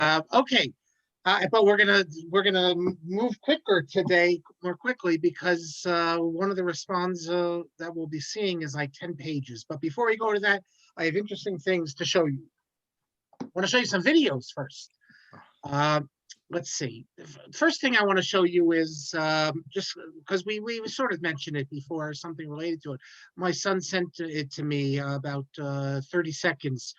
Okay, but we're gonna move quicker today, more quickly, because one of the responds that we'll be seeing is like 10 pages. But before we go to that, I have interesting things to show you. I want to show you some videos first. Let's see. First thing I want to show you is just because we sort of mentioned it before, something related to it. My son sent it to me about 30 seconds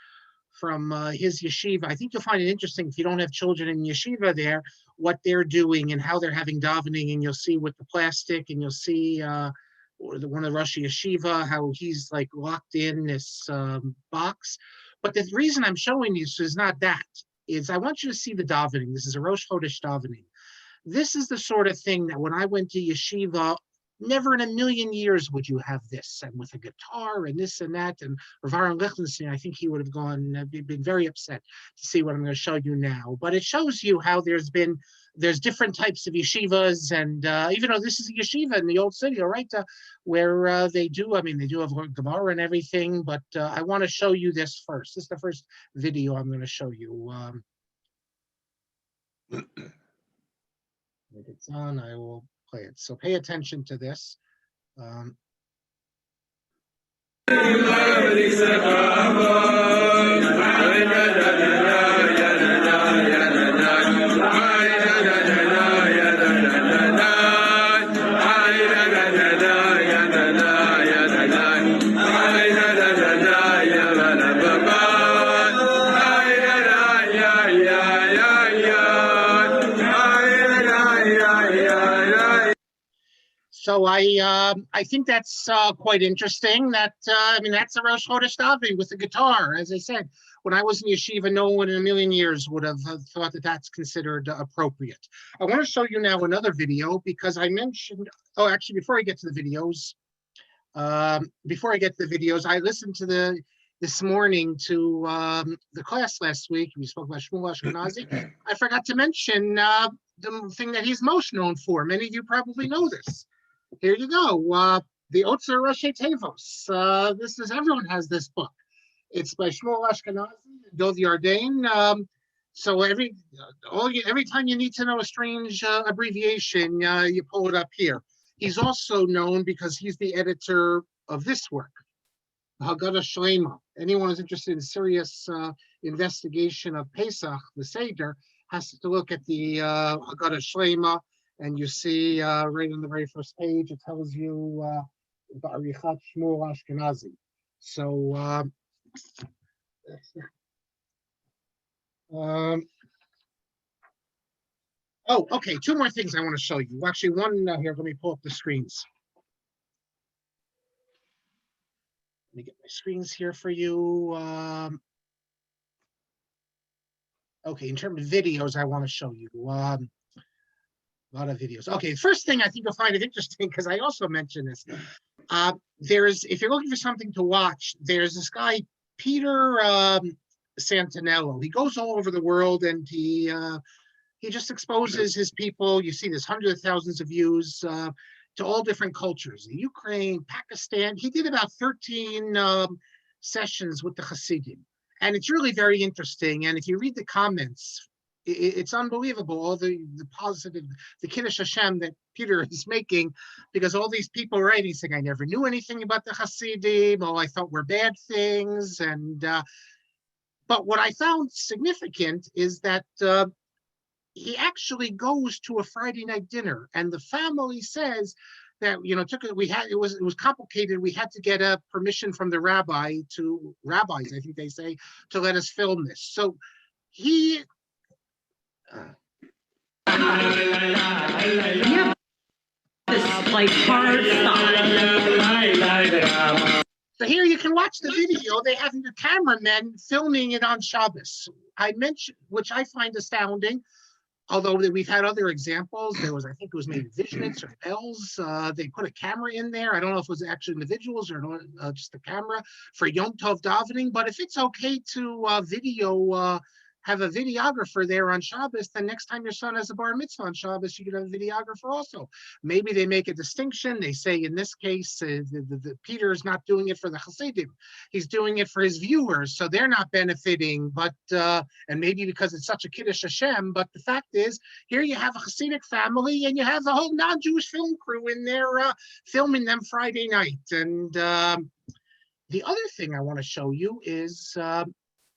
from his yeshiva. I think you'll find it interesting if you don't have children in yeshiva there, what they're doing and how they're having davening, and you'll see with the plastic, and you'll see one of the Rosh Yeshiva, how he's like locked in this box. But the reason I'm showing you is not that. Is I want you to see the davening. This is a Rosh Chodesh davening. This is the sort of thing that when I went to yeshiva, never in a million years would you have this, and with a guitar and this and that. And Rav Aaron Lichtenstein, I think he would have been very upset to see what I'm going to show you now. But it shows you how there's different types of yeshivas, and even though this is a yeshiva in the old city, all right, where they do have Gemara and everything. But I want to show you this first. This is the first video I'm going to show you. If it's on, I will play it. So pay attention to this. So I think that's quite interesting. That's a Rosh Chodesh davening with a guitar. As I said, when I was in yeshiva, no one in a million years would have thought that that's considered appropriate. I want to show you now another video because I mentioned. Oh, actually, before I get to the videos, I listened to this morning to the class last week. We spoke about Shmuel Ashkenazi. I forgot to mention the thing that he's most known for. Many of you probably know this. Here you go. The Otzer Rashi Tevos. Everyone has this book. It's by Shmuel Ashkenazi, Dov Yardain. So every time you need to know a strange abbreviation, you pull it up here. He's also known because he's the editor of this work, Haggadah Shlema. Anyone who's interested in serious investigation of Pesach, the Seder, has to look at the Haggadah Shlema. And you see right on the very first page, it tells you Ba'arichat Shmuel Ashkenazi. So that's that. Oh, okay. Two more things I want to show you. Actually, one here. Let me pull up the screens. Let me get my screens here for you. Okay, in terms of videos, I want to show you. A lot of videos. Okay, first thing I think you'll find it interesting, because I also mentioned this. If you're looking for something to watch, there's this guy, Peter Santinello. He goes all over the world, and he just exposes his people. You see there's hundreds of thousands of views to all different cultures. Ukraine, Pakistan. He did about 13 sessions with the Hasidim. And it's really very interesting. And if you read the comments, it's unbelievable, all the positive, the Kiddush Hashem that Peter is making, because all these people writing saying, I never knew anything about the Hasidim, I thought were bad things. And but what I found significant is that he actually goes to a Friday night dinner, and the family says that, it was complicated. We had to get a permission from the rabbis, I think they say, to let us film this. So he like hard stuff. So here you can watch the video. They have the cameramen filming it on Shabbos. I mentioned, which I find astounding, although we've had other examples. I think it was maybe Vishnitz or Bells. They put a camera in there. I don't know if it was actually individuals or just the camera for Yom Tov davening. But if it's okay to video have a videographer there on Shabbos, then next time your son has a bar mitzvah on Shabbos, you could have a videographer also. Maybe they make a distinction. They say in this case, Peter is not doing it for the Hasidim. He's doing it for his viewers, so they're not benefiting. But and maybe because it's such a Kiddush Hashem. But the fact is, here you have a Hasidic family, and you have the whole non-Jewish film crew in there filming them Friday night. And the other thing I want to show you is.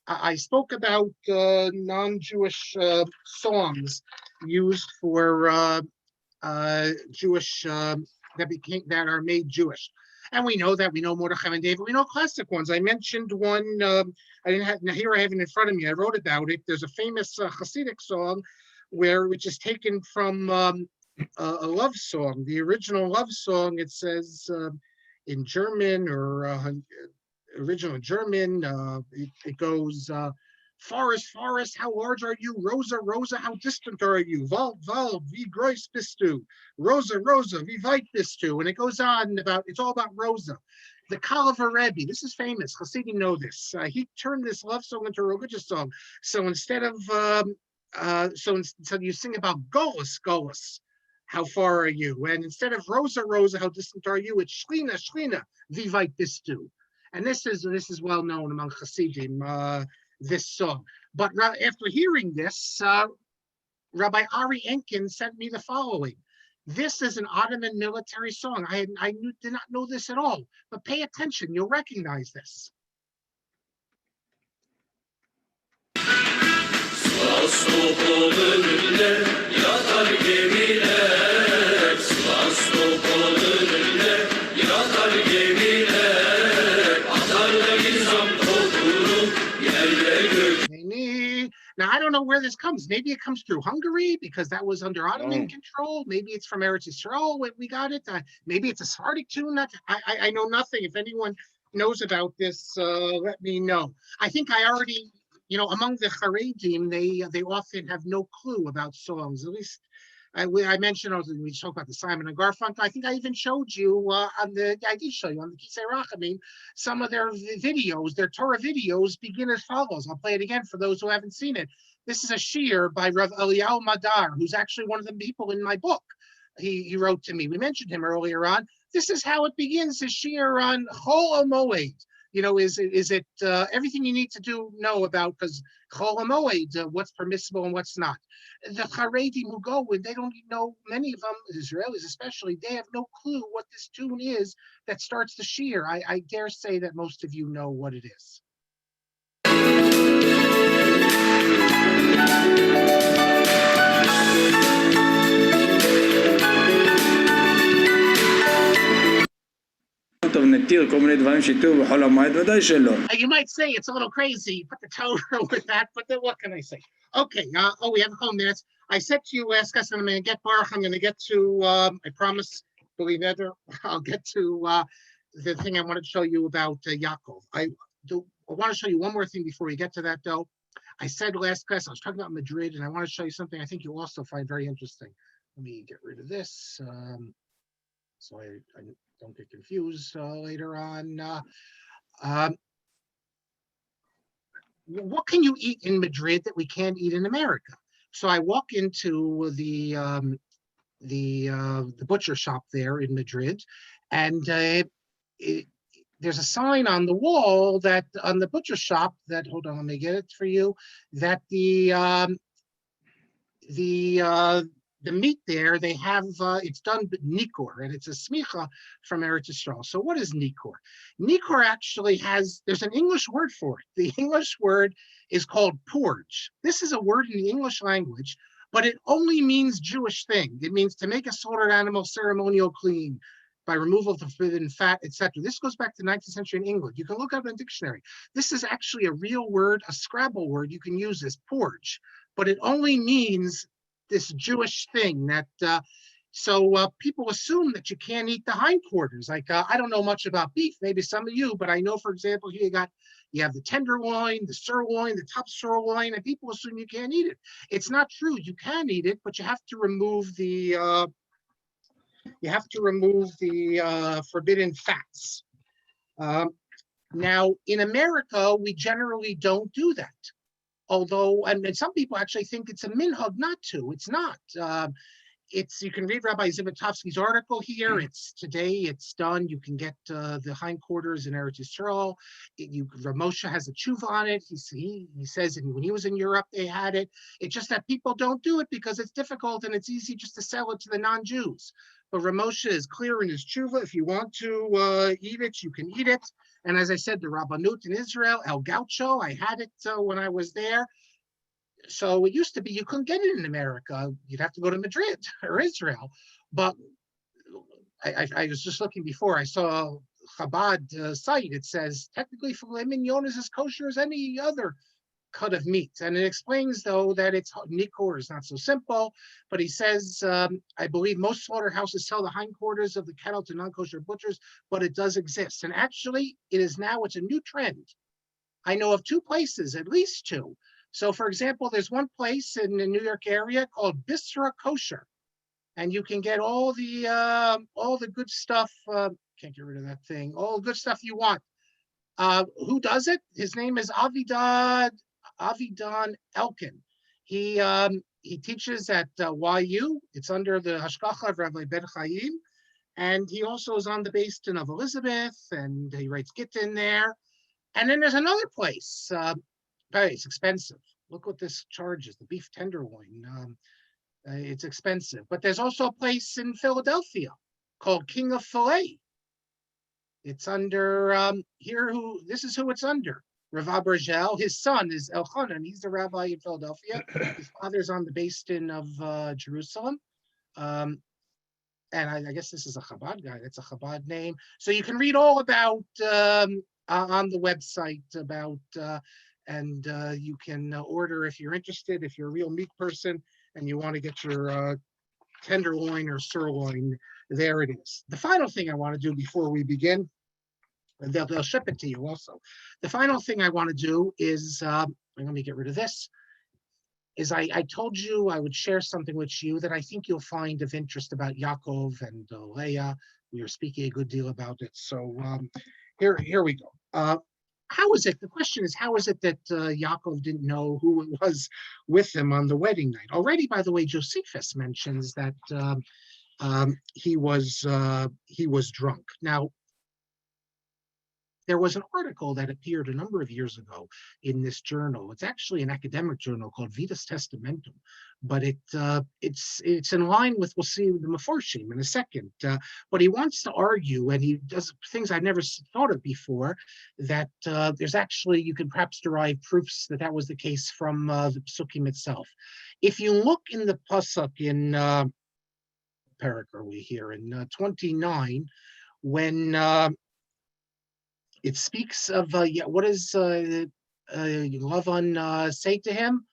I spoke about non-Jewish songs used for Jewish that are made Jewish, and we know Mordechai and David. We know classic ones. I mentioned one. I didn't have here. I have it in front of me. I wrote about it. There's a famous Hasidic song which is taken from a love song. The original love song. It says in German or. Original German, it goes, Forest, Forest, how large are you? Rosa, Rosa, how distant are you? Wald, Wald, wie groß bist du? Rosa, Rosa, wie weit bist du? And it goes on it's all about Rosa. The Kalavar Rebbe, this is famous, Hasidim know this. He turned this love song into a religious song. So instead of, so you sing about Golas, Golas, how far are you? And instead of Rosa, Rosa, how distant are you? It's Shlina, Shlina, wie weit bist du? And this is well known among Hasidim, this song. But after hearing this, Rabbi Ari Enkin sent me the following. This is an Ottoman military song. I did not know this at all, but pay attention, you'll recognize this. Now, I don't know where this comes. Maybe it comes through Hungary because that was under Ottoman control. Maybe it's from Eretz Yisrael when we got it. Maybe it's a Sephardic tune. I know nothing. If anyone knows about this, let me know. I think I already, among the Haredim, they often have no clue about songs. At least I mentioned, we spoke about the Simon and Garfunkel. I think I even showed you I did show you on the Kisei Rachamim, some of their videos, their Torah videos begin as follows. I'll play it again for those who haven't seen it. This is a shiur by Rav Eliyahu Madar, who's actually one of the people in my book. He wrote to me. We mentioned him earlier on. This is how it begins, his shiur on Chol HaMoed. Is it everything you need to know about, because Chol HaMoed, what's permissible and what's not. The Haredim who go, and they don't know, many of them, Israelis especially, they have no clue what this tune is that starts the shiur. I dare say that most of you know what it is. נתיר כל מיני דברים שיתו בחול המועד, ודאי שלא. You might say it's a little crazy, put the Torah with that, but then what can I say? Okay, we have a couple minutes. I said to you last class, and I'm going to get Baruch, I'm going to get to, I promise, believe it, I'll get to the thing I wanted to show you about Yaakov. I want to show you one more thing before we get to that, though. I said last class, I was talking about Madrid, and I want to show you something I think you'll also find very interesting. Let me get rid of this, so I don't get confused later on. What can you eat in Madrid that we can't eat in America? So I walk into the butcher shop there in Madrid, and there's a sign on the wall that on the butcher shop that, hold on, let me get it for you, that the meat there, they have, it's done Nikkur, and it's a smicha from Eretz Yisrael. So what is Nikkur? Nikkur actually there's an English word for it. The English word is called porge. This is a word in the English language, but it only means Jewish thing. It means to make a slaughtered animal ceremonial clean by removal of the forbidden fat, etc. This goes back to 19th century in England. You can look up in a dictionary. This is actually a real word, a Scrabble word you can use as porge, but it only means this Jewish thing that, so people assume that you can't eat the hindquarters. Like, I don't know much about beef, maybe some of you, but I know, for example, here you have the tenderloin, the sirloin, the top sirloin, and people assume you can't eat it. It's not true. You can eat it, but you have to remove the forbidden fats. Now, in America, we generally don't do that. although, and some people actually think it's a minhag not to. It's not. You can read Rabbi Zivotofsky's article here. It's today. It's done. You can get the hindquarters in Eretz Yisrael. Ramosha has a tshuva on it. He says when he was in Europe they had it. It's just that people don't do it because it's difficult and it's easy just to sell it to the non-Jews. But Ramosha is clear in his tshuva. If you want to eat it, you can eat it. And as I said, the Rabbanut in Israel, El Gaucho, I had it when I was there. So it used to be you couldn't get it in America. You'd have to go to Madrid or Israel. But I was just looking before. I saw a Chabad site. It says technically filet mignon is as kosher as any other cut of meat. And it explains, though, that it's Nikkur is not so simple. But he says, I believe most slaughterhouses sell the hindquarters of the cattle to non-kosher butchers, but it does exist. And actually, it's a new trend. I know of two places, at least two. So, for example, there's one place in the New York area called Bisra Kosher, and you can get all the good stuff. Can't get rid of that thing. All the good stuff you want. Who does it? His name is Avidan Elkin. He teaches at YU. It's under the Hashgacha of Rabbi Ben Chaim, and he also is on the Beis Din of Elizabeth, and he writes Gittin there. And then there's another place. It's expensive. Look what this charges, the beef tenderloin. It's expensive. But there's also a place in Philadelphia called King of Filet. It's under this is who it's under. Rav Abergel, his son is Elchanan. He's the rabbi in Philadelphia. His father's on the Beis Din of Jerusalem. And I guess this is a Chabad guy. That's a Chabad name. So you can read all about on the website about and you can order if you're interested, if you're a real meat person and you want to get your tenderloin or sirloin, there it is. The final thing I want to do before we begin, and they'll ship it to you also. The final thing I want to do is, let me get rid of this, is I told you I would share something with you that I think you'll find of interest about Yaakov and Leah. We were speaking a good deal about it. So here we go. How is it? The question is, how is it that Yaakov didn't know who it was with him on the wedding night? Already, by the way, Josephus mentions that he was drunk. Now, there was an article that appeared a number of years ago in this journal. It's actually an academic journal called Vidas Testamentum, but it's in line with, we'll see the Meforshim in a second. But he wants to argue, and he does things I've never thought of before, that there's actually, you can perhaps derive proofs that was the case from the Psukim itself. If you look in the Pasuk in Parak, are we here, in 29, when it speaks of what does Lavan say to him?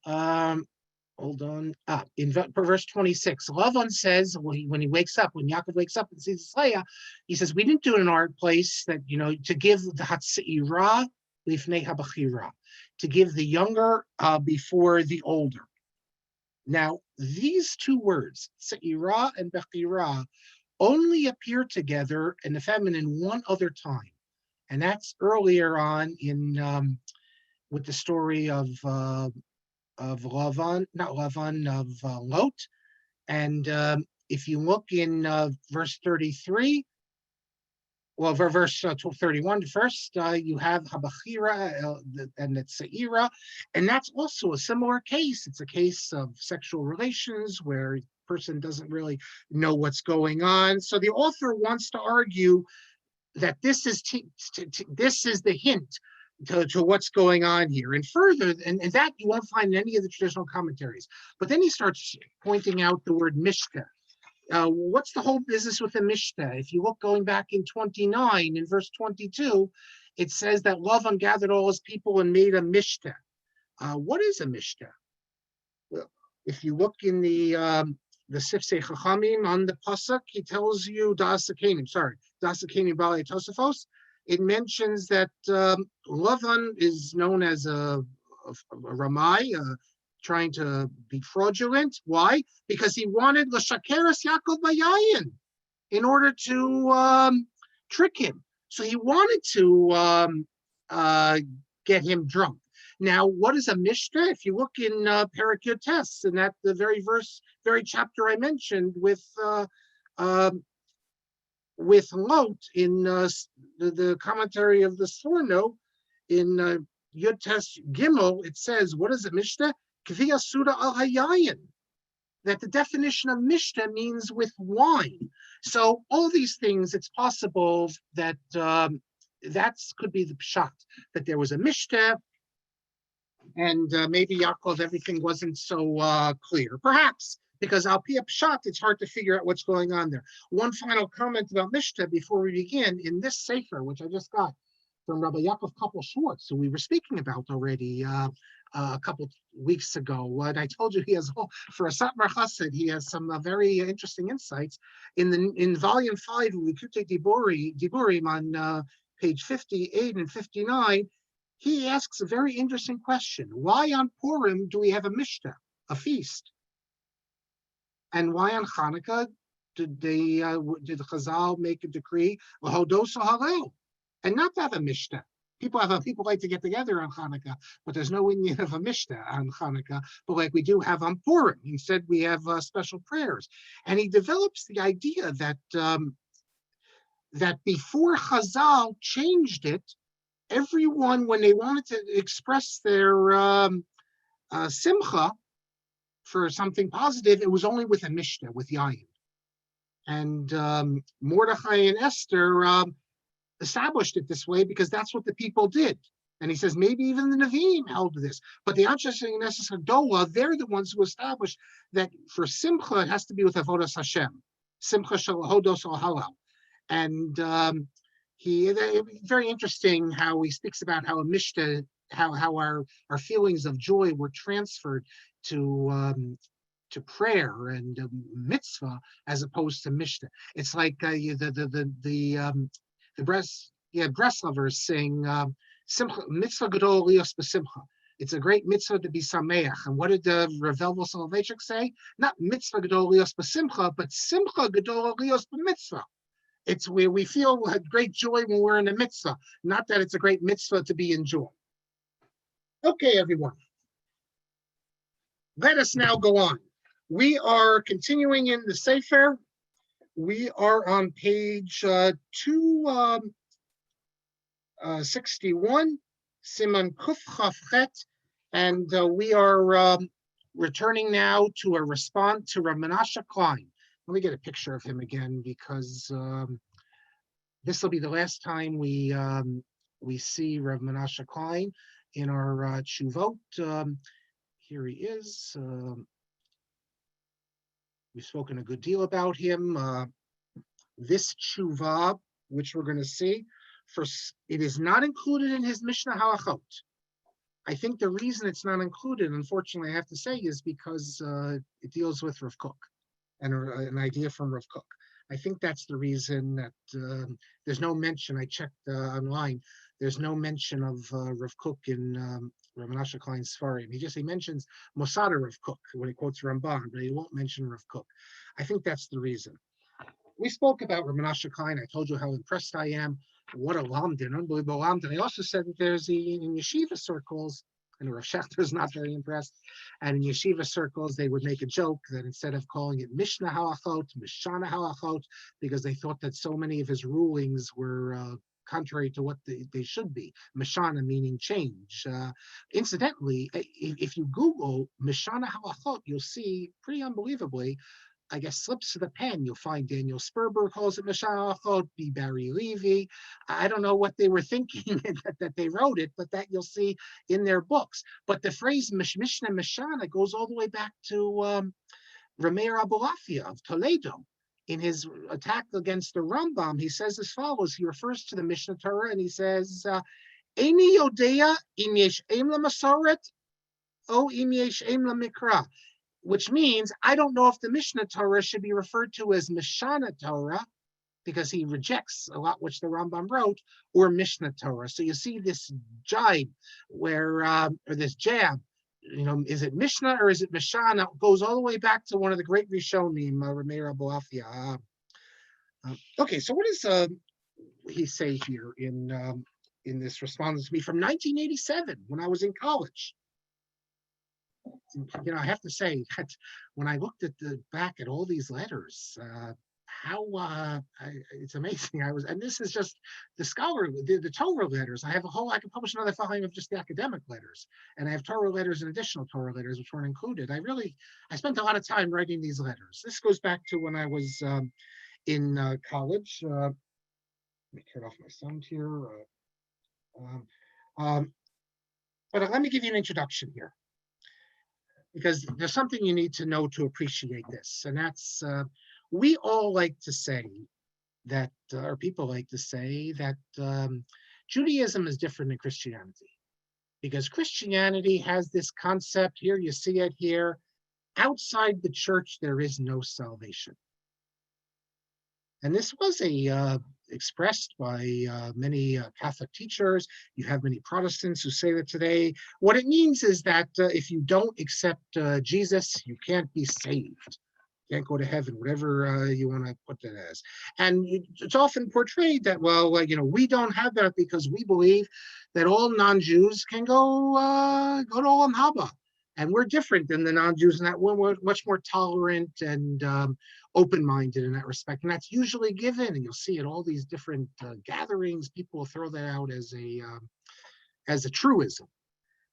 Hold on. In verse 26, Lavan says when he wakes up, when Yaakov wakes up and sees Leah, he says, "We didn't do it in our place that to give the Hatzeira lifnei habachira, to give the younger before the older." Now, these two words, Tzeira and Bechira, only appear together in the feminine one other time. And that's earlier on in with the story of Lavan, not Lavan, of Lot. And if you look in verse 33, well, verse 31 first, you have Habachira and the Tzeira, and that's also a similar case. It's a case of sexual relations where a person doesn't really know what's going on. So the author wants to argue that this is the hint to what's going on here. And further, and that you won't find in any of the traditional commentaries. But then he starts pointing out the word mishta. What's the whole business with the mishta? If you look going back in 29, in verse 22, it says that Lavan gathered all his people and made a mishta. What is a mishta? Well, if you look in the Sifsei Chachamim on the Pasuk, he tells you Dasakanim Balei Tosafos. It mentions that Lavan is known as a Ramai, trying to be fraudulent. Why? Because he wanted L'Shakeres Yaakov Bayayin in order to trick him. So he wanted to get him drunk. Now, what is a Mishnah? If you look in Perek Yotes, in that the very chapter I mentioned with Lot in the commentary of the Sforno in Yotes Gimel, it says, what is a Mishnah? Kviya Suda al Hayayin. That the definition of Mishnah means with wine. So all these things, it's possible that that could be the pshat, that there was a Mishnah, and maybe Yaakov, everything wasn't so clear. Perhaps, because al pi pshat, it's hard to figure out what's going on there. One final comment about Mishnah before we begin. In this sefer, which I just got from Rabbi Yaakov Koppel Schwartz, who we were speaking about already a couple weeks ago. And I told you he has, for a Satmar Chassid, he has some very interesting insights. In volume 5 of Likutei Diburim on page 58 and 59, he asks a very interesting question. Why on Purim do we have a Mishnah, a feast? And why on Hanukkah did the Chazal make a decree, Lahodos Halel, and not to have a Mishnah? People like to get together on Hanukkah, but there's no Indian of a Mishnah on Hanukkah, but like we do have on Purim. Instead, we have special prayers. And he develops the idea that that before Chazal changed it, everyone, when they wanted to express their simcha for something positive, it was only with a Mishnah, with Yayin. And Mordechai and Esther established it this way because that's what the people did. And he says maybe even the Nevi'im held this. But the Anshe Knesses Hadolah, they're the ones who established that for Simcha, it has to be with Avodas Hashem. Simcha Shel Hodos Al Halal. And very interesting how he speaks about how a Mishnah, how our feelings of joy were transferred to prayer and mitzvah as opposed to Mishnah. It's like the Breslovers sing Simcha, mitzvah gadol lios b'simcha. It's a great mitzvah to be sameach. And what did the Revel Soloveitchik say? Not mitzvah gadol lios b'simcha, but simcha gadol lios b'mitzvah. It's where we feel great joy when we're in a mitzvah, not that it's a great mitzvah to be in joy. Okay, everyone. Let us now go on. We are continuing in the Sefer. We are on page 261, Siman Kuf Chaf Chet, and we are returning now to a response to Rav Menashe Klein. Let me get a picture of him again because this will be the last time we see Rav Menashe Klein in our Tshuvot. Here he is. We've spoken a good deal about him. This tshuva, which we're going to see, it is not included in his Mishnah Halachot. I think the reason it's not included, unfortunately, I have to say, is because it deals with Rav Kook and an idea from Rav Kook. I think that's the reason that there's no mention. I checked online. There's no mention of Rav Kook in Rav Menashe Klein's Sfarim. He mentions Mosada Rav Kook when he quotes Rambam, but he won't mention Rav Kook. I think that's the reason. We spoke about Rav Menashe Klein. I told you how impressed I am. What a lamdan, unbelievable lamdan. I also said that there's in yeshiva circles, and Rav Schechter is not very impressed. And in yeshiva circles, they would make a joke that instead of calling it Mishnah Halachot, Mishana Halachot, because they thought that so many of his rulings were contrary to what they should be. Mishana meaning change. Incidentally, if you Google Mishana Halachot, you'll see pretty unbelievably, I guess, slips of the pen. You'll find Daniel Sperber calls it Mishana Halachot, B. Barry Levy. I don't know what they were thinking that they wrote it, but that you'll see in their books. But the phrase Mishnah Mishana goes all the way back to Rameir Abulafia of Toledo. In his attack against the Rambam, he says as follows. He refers to the Mishnah Torah and he says, Eini yodea im yesh em lamasoret o im yesh em lamikra, which means I don't know if the Mishnah Torah should be referred to as Mishana Torah, because he rejects a lot which the Rambam wrote, or Mishnah Torah. So you see this jibe where, or this jab, is it Mishnah or is it Mishana? It goes all the way back to one of the great Rishonim, Rameir Abulafia. Okay, so what does he say here in in this response to me from 1987 when I was in college. I have to say that when I looked at the back at all these letters, it's amazing. And this is just the the Torah letters. I can publish another volume of just the academic letters, and I have Torah letters and additional Torah letters which weren't included. I spent a lot of time writing these letters. This goes back to when I was in college. Let me turn off my sound here. But let me give you an introduction here, because there's something you need to know to appreciate this, and that's we all like to say that, or people like to say that Judaism is different than Christianity, because Christianity has this concept here, you see it here, outside the church there is no salvation. And this was expressed by many Catholic teachers. You have many Protestants who say that today. What it means is that if you don't accept Jesus, you can't be saved. You can't go to heaven, whatever you want to put it as. And it's often portrayed that, well, we don't have that because we believe that all non-Jews can go to Olam Haba. And we're different than the non-Jews in that we're much more tolerant and open-minded in that respect. And that's usually given, and you'll see at all these different gatherings, people will throw that out as a truism.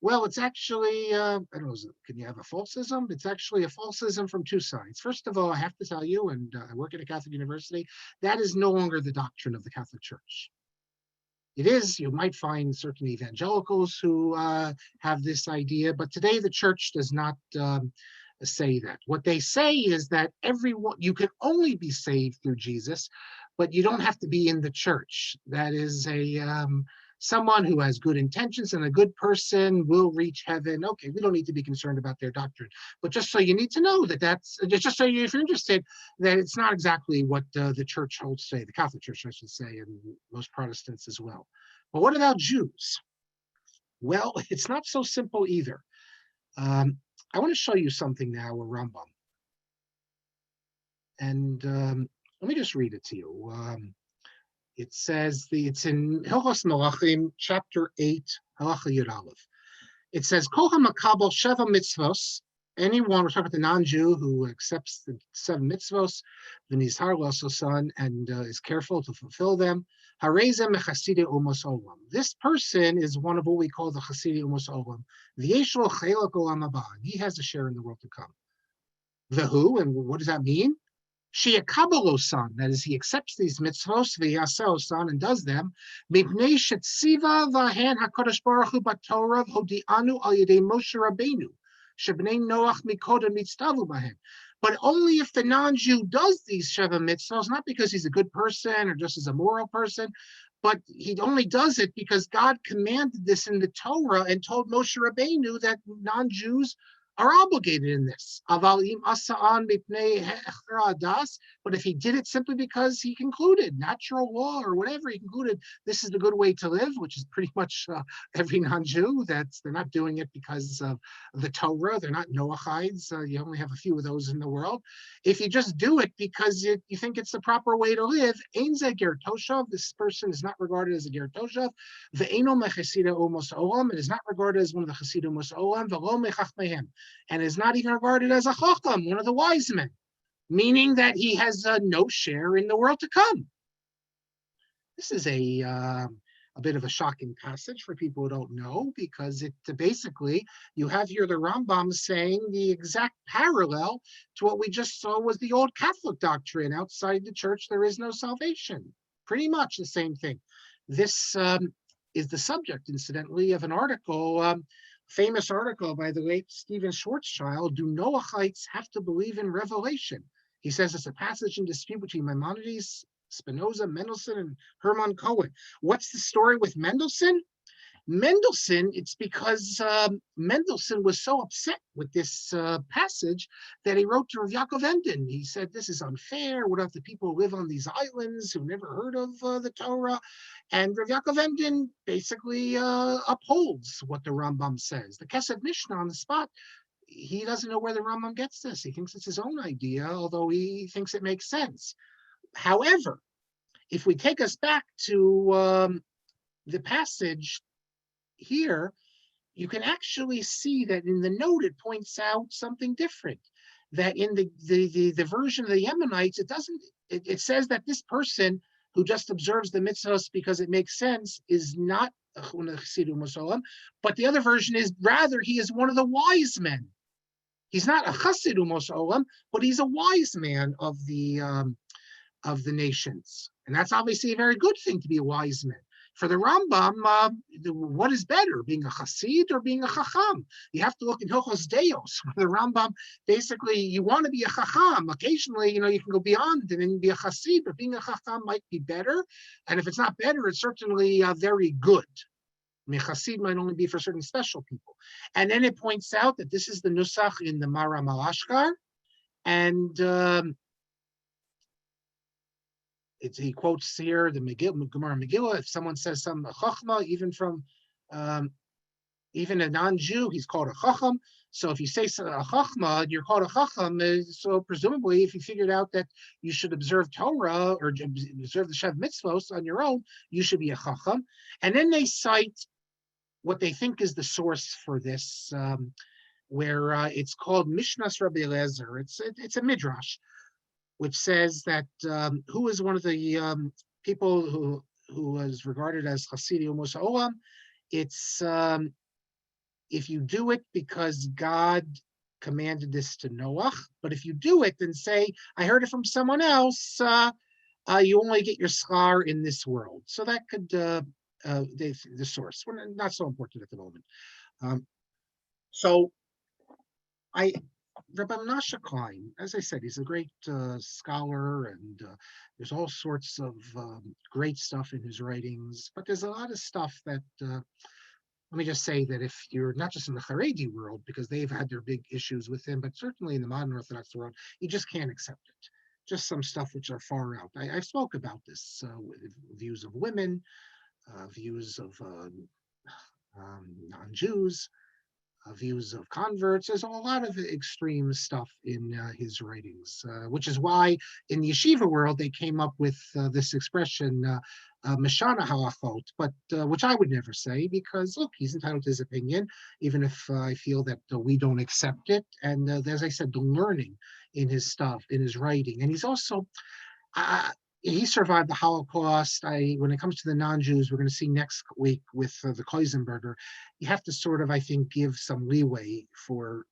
Well, it's actually, I don't know, can you have a falsism? It's actually a falsism from two sides. First of all, I have to tell you, and I work at a Catholic university, that is no longer the doctrine of the Catholic Church. It is, you might find certain evangelicals who have this idea, but today the church does not say that. What they say is that you can only be saved through Jesus, but you don't have to be in the church. That is someone who has good intentions and a good person will reach heaven. Okay, we don't need to be concerned about their doctrine, but just so you need to know if you're interested, that it's not exactly what the church holds today, the Catholic Church, I should say, and most Protestants as well. But what about Jews? Well, it's not so simple either. I want to show you something now, a Rambam. And let me just read it to you. It says, it's in Hilchos Melachim, chapter 8, Halacha Yud Aleph. It says, Kol hamakabel sheva mitzvos, anyone, we're talking about the non-Jew who accepts the 7 mitzvos, v'nizhar l'sosan, and is careful to fulfill them, harezem mechaside umos olam. This person is one of what we call the chaside umos olam. V'yesh lo chelak olam haba. He has a share in the world to come. V'hu, and what does that mean? Shiakabalo-san, that is, he accepts these mitzvos, v'yaseo-san, and does them. Mipnei shetziva v'hen hakadosh baruch hu b'torah hodi'anu al yedei Moshe Rabbeinu, shebnei Noach mikodem nitztavu b'hem. But only if the non-Jew does these Sheva mitzvos, not because he's a good person or just as a moral person, but he only does it because God commanded this in the Torah and told Moshe Rabbeinu that non-Jews are obligated in this. But if he did it simply because he concluded, natural law or whatever, he concluded this is the good way to live, which is pretty much every non-Jew, they're not doing it because of the Torah, they're not Noahides, you only have a few of those in the world. If you just do it because you think it's the proper way to live, this person is not regarded as a ger toshav, it is not regarded as one of the chasidim umos olam, and is not even regarded as a chacham, one of the wise men, meaning that he has no share in the world to come. This is a bit of a shocking passage for people who don't know, because it basically, you have here the Rambam saying the exact parallel to what we just saw was the old Catholic doctrine. Outside the church, there is no salvation. Pretty much the same thing. This is the subject, incidentally, of an article, famous article by the late Stephen Schwarzschild, Do Noahides Have to Believe in Revelation? He says it's a passage in dispute between Maimonides, Spinoza, Mendelssohn, and Hermann Cohen. What's the story with Mendelssohn? It's because Mendelssohn was so upset with this passage that he wrote to Rav Yaakov Emden. He said, this is unfair. What if the people who live on these islands who never heard of the Torah? And Rav Yaakov Emden basically upholds what the Rambam says. The Kesef Mishnah on the spot, he doesn't know where the Rambam gets this. He thinks it's his own idea, although he thinks it makes sense. However, if we take us back to the passage here, you can actually see that in the note it points out something different. That in the version of the Yemenites, it says that this person who just observes the mitzvahs because it makes sense is not a chasidu musolam, but the other version is rather he is one of the wise men. He's not a chasidu musolam, but he's a wise man of the nations. And that's obviously a very good thing to be a wise man. For the Rambam, what is better, being a chassid or being a chacham? You have to look in Hilchos Deos. The Rambam, basically, you want to be a chacham. Occasionally, you can go beyond and then be a chassid, but being a chacham might be better. And if it's not better, it's certainly very good. I mean, chassid might only be for certain special people. And then it points out that this is the nusach in the Mara Malashkar, and he quotes here the Gemara Megillah. If someone says some chachma, even from even a non-Jew, he's called a chacham. So if you say a chachma, you're called a chacham. So presumably, if you figured out that you should observe Torah or observe the Shav Mitzvos on your own, you should be a chacham. And then they cite what they think is the source for this, where it's called Mishnas Rabbi Eliezer. It's a midrash, which says that who is one of the people who was regarded as Chasidi Umus Olam. It's if you do it because God commanded this to Noach, but if you do it, then say, I heard it from someone else, you only get your schar in this world. So that could, the source, we're not so important at the moment. So Rabbi Menashe Klein, as I said, he's a great scholar, and there's all sorts of great stuff in his writings. But there's a lot of stuff that, let me just say that if you're not just in the Haredi world, because they've had their big issues with him, but certainly in the modern Orthodox world, you just can't accept it. Just some stuff which are far out. I spoke about this with views of women, views of non-Jews, views of converts. There's a lot of extreme stuff in his writings, which is why in the yeshiva world they came up with this expression, Mashana halachot, but which I would never say, because look, he's entitled to his opinion, even if I feel that we don't accept it. And as I said, the learning in his stuff, in his writing, and he's also he survived the Holocaust. When it comes to the non-Jews, we're going to see next week with the Koisenberger, you have to sort of, I think, give some leeway for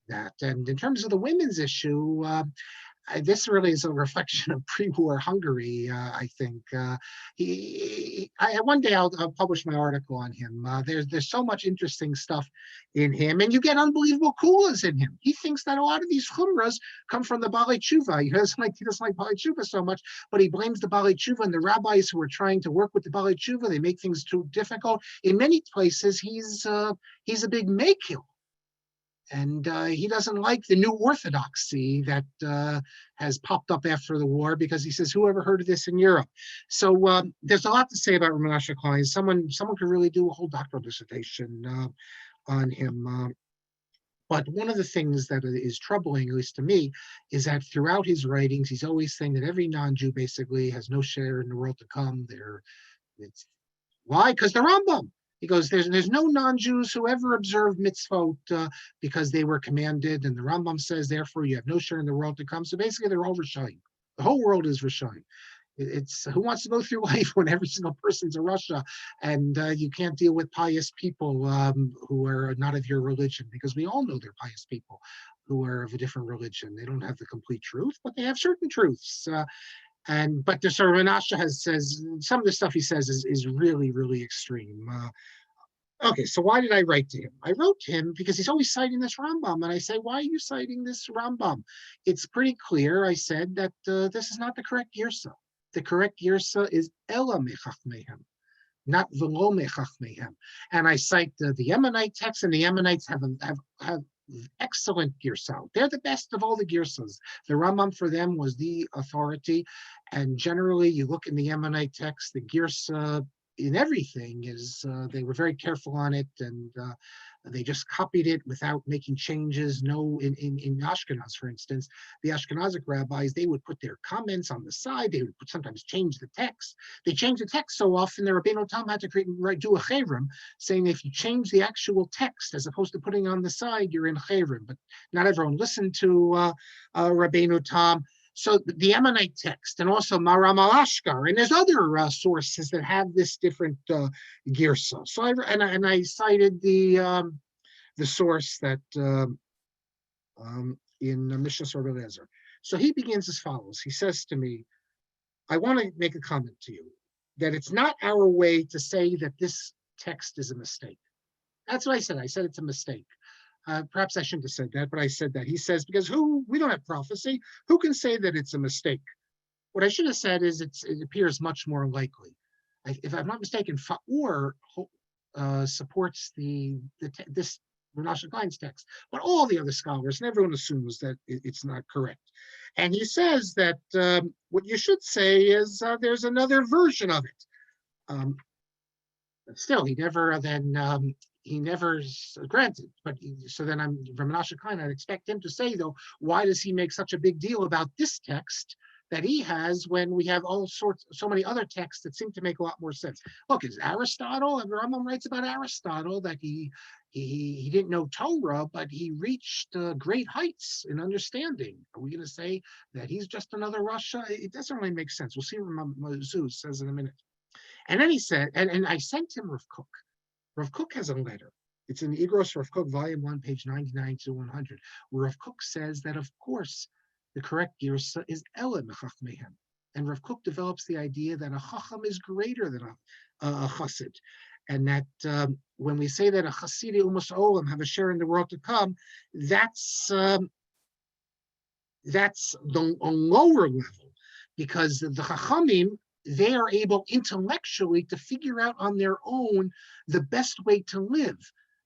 that. And in terms of the women's issue, this really is a reflection of pre-war Hungary, I think. One day I'll publish my article on him. There's so much interesting stuff in him, and you get unbelievable kulas in him. He thinks that a lot of these chumras come from the Balei Tshuva. He doesn't like Balei Tshuva so much, but he blames the Balei Tshuva and the rabbis who are trying to work with the Balei Tshuva. They make things too difficult. In many places, he's a big makil. And he doesn't like the new orthodoxy that has popped up after the war, because he says, who ever heard of this in Europe? So there's a lot to say about Menashe Klein. Someone could really do a whole doctoral dissertation on him. But one of the things that is troubling, at least to me, is that throughout his writings, he's always saying that every non-Jew basically has no share in the world to come. Why? Because the Rambam. He goes, there's no non-Jews who ever observed mitzvot because they were commanded, and the Rambam says, therefore, you have no share in the world to come. So basically, they're all Rishayim. The whole world is Rishayim. It's who wants to go through life when every single person's a Russia, and you can't deal with pious people who are not of your religion, because we all know they're pious people who are of a different religion. They don't have the complete truth, but they have certain truths. But the sort of Menashe says some of the stuff he says is really, really extreme. Okay, so why did I write to him? I wrote to him because he's always citing this Rambam, and I say, why are you citing this Rambam? It's pretty clear, I said, that this is not the correct Girsa. The correct Girsa is Ela Mechachmehem, not Velo Mechachmehem. And I cite the Yemenite text, and the Yemenites have excellent Girsal. They're the best of all the Girsas. The Rambam for them was the authority, and generally you look in the Yemenite text, the Girsa in everything is, they were very careful on it, and They just copied it without making changes. No, in Ashkenaz, for instance, the Ashkenazic rabbis, they would put their comments on the side. They would sometimes change the text. They changed the text so often, the Rabbeinu Tam had to do a chevrim, saying if you change the actual text as opposed to putting on the side, you're in chevrim. But not everyone listened to Rabbeinu Tam. So the Ammonite text, and also Maram al-Ashkar, and there's other sources that have this different girsa. So I cited the source that in Mishnah Rabbi Eliezer. So he begins as follows. He says to me, I want to make a comment to you that it's not our way to say that this text is a mistake. That's what I said. I said it's a mistake. Perhaps I shouldn't have said that, but I said that. He says, because we don't have prophecy. Who can say that it's a mistake? What I should have said is it appears much more likely. If I'm not mistaken, Fa'ur supports this Menashe Klein's text, but all the other scholars and everyone assumes that it's not correct. And he says that what you should say is there's another version of it. But still, he never granted. But so then from Menashe Klein, I'd expect him to say, though, why does he make such a big deal about this text that he has when we have so many other texts that seem to make a lot more sense? Look, is Aristotle, and Rambam writes about Aristotle that he didn't know Torah, but he reached great heights in understanding. Are we going to say that he's just another Russia? It doesn't really make sense. We'll see what Zeus says in a minute. And then he said, and I sent him Rav Kook. Rav Kook has a letter. It's in the Igros Rav Kook, volume 1, page 99 to 100, where Rav Kook says that, of course, the correct girsa is Ela Mechachmehem. And Rav Kook develops the idea that a Chacham is greater than a Chassid. And that when we say that a Chassidi Umas Olam have a share in the world to come, that's the lower level, because the Chachamim, they are able intellectually to figure out on their own the best way to live.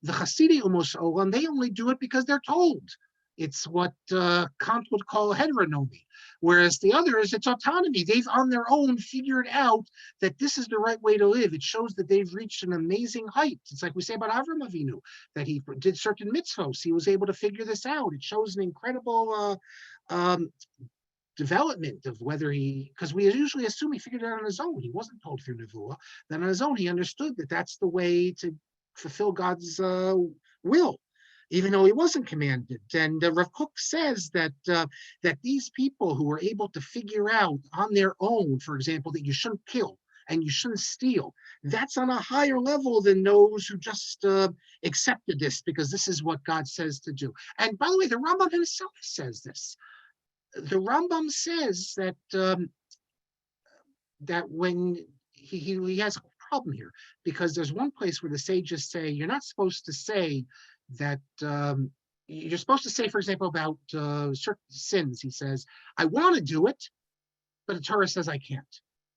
The Chassidi Umas Olam, they only do it because they're told. It's what Kant would call heteronomy. Whereas the others, it's autonomy. They've on their own figured out that this is the right way to live. It shows that they've reached an amazing height. It's like we say about Avram Avinu, that he did certain mitzvos. He was able to figure this out. It shows an incredible development of whether because we usually assume he figured it out on his own. He wasn't told through Nevuah. Then on his own, he understood that that's the way to fulfill God's will, even though he wasn't commanded. And Rav Kook says that these people who were able to figure out on their own, for example, that you shouldn't kill and you shouldn't steal, that's on a higher level than those who just accepted this because this is what God says to do. And by the way, the Rambam himself says this. The Rambam says that when he has a problem here, because there's one place where the sages say you're not supposed to say that you're supposed to say, for example, about certain sins. He says, I want to do it, but the Torah says I can't.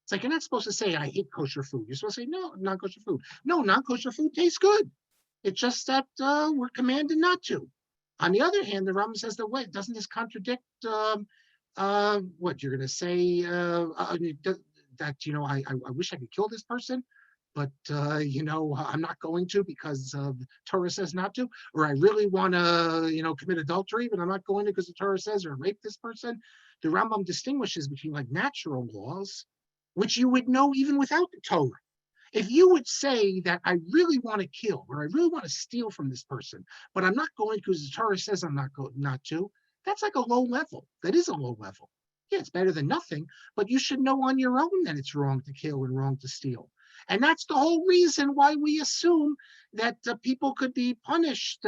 It's like you're not supposed to say I hate kosher food. You're supposed to say no, non-kosher food. No, non-kosher food tastes good. It's just that we're commanded not to. On the other hand, the Rambam says that wait, doesn't this contradict what you're going to say? That I wish I could kill this person, but I'm not going to because the Torah says not to, or I really want to commit adultery, but I'm not going to because the Torah says, or rape this person. The Rambam distinguishes between like natural laws, which you would know even without the Torah. If you would say that I really want to kill or I really want to steal from this person, but I'm not going because the Torah says I'm not to, that's like a low level. That is a low level. Yeah, it's better than nothing, but you should know on your own that it's wrong to kill and wrong to steal. And that's the whole reason why we assume that people could be punished,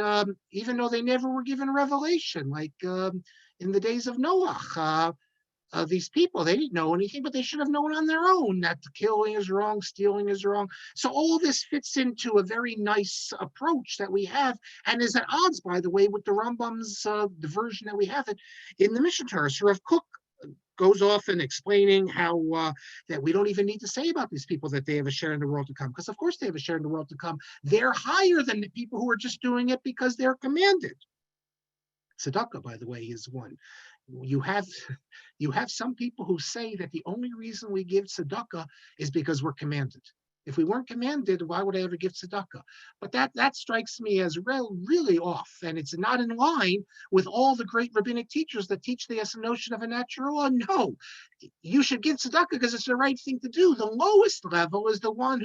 even though they never were given revelation, like in the days of Noah. These people, they didn't know anything, but they should have known on their own that killing is wrong, stealing is wrong. So all this fits into a very nice approach that we have, and is at odds, by the way, with the Rambam's the version that we have it in the Mishnah Torah. So Rav Kook goes off and explaining how that we don't even need to say about these people that they have a share in the world to come, because of course they have a share in the world to come. They're higher than the people who are just doing it because they're commanded. Tzedakah, by the way, is one. You have some people who say that the only reason we give tzedakah is because we're commanded. If we weren't commanded, why would I ever give tzedakah? But that strikes me as really off, and it's not in line with all the great rabbinic teachers that teach the notion of a natural law. No, you should give tzedakah because it's the right thing to do. The lowest level is the one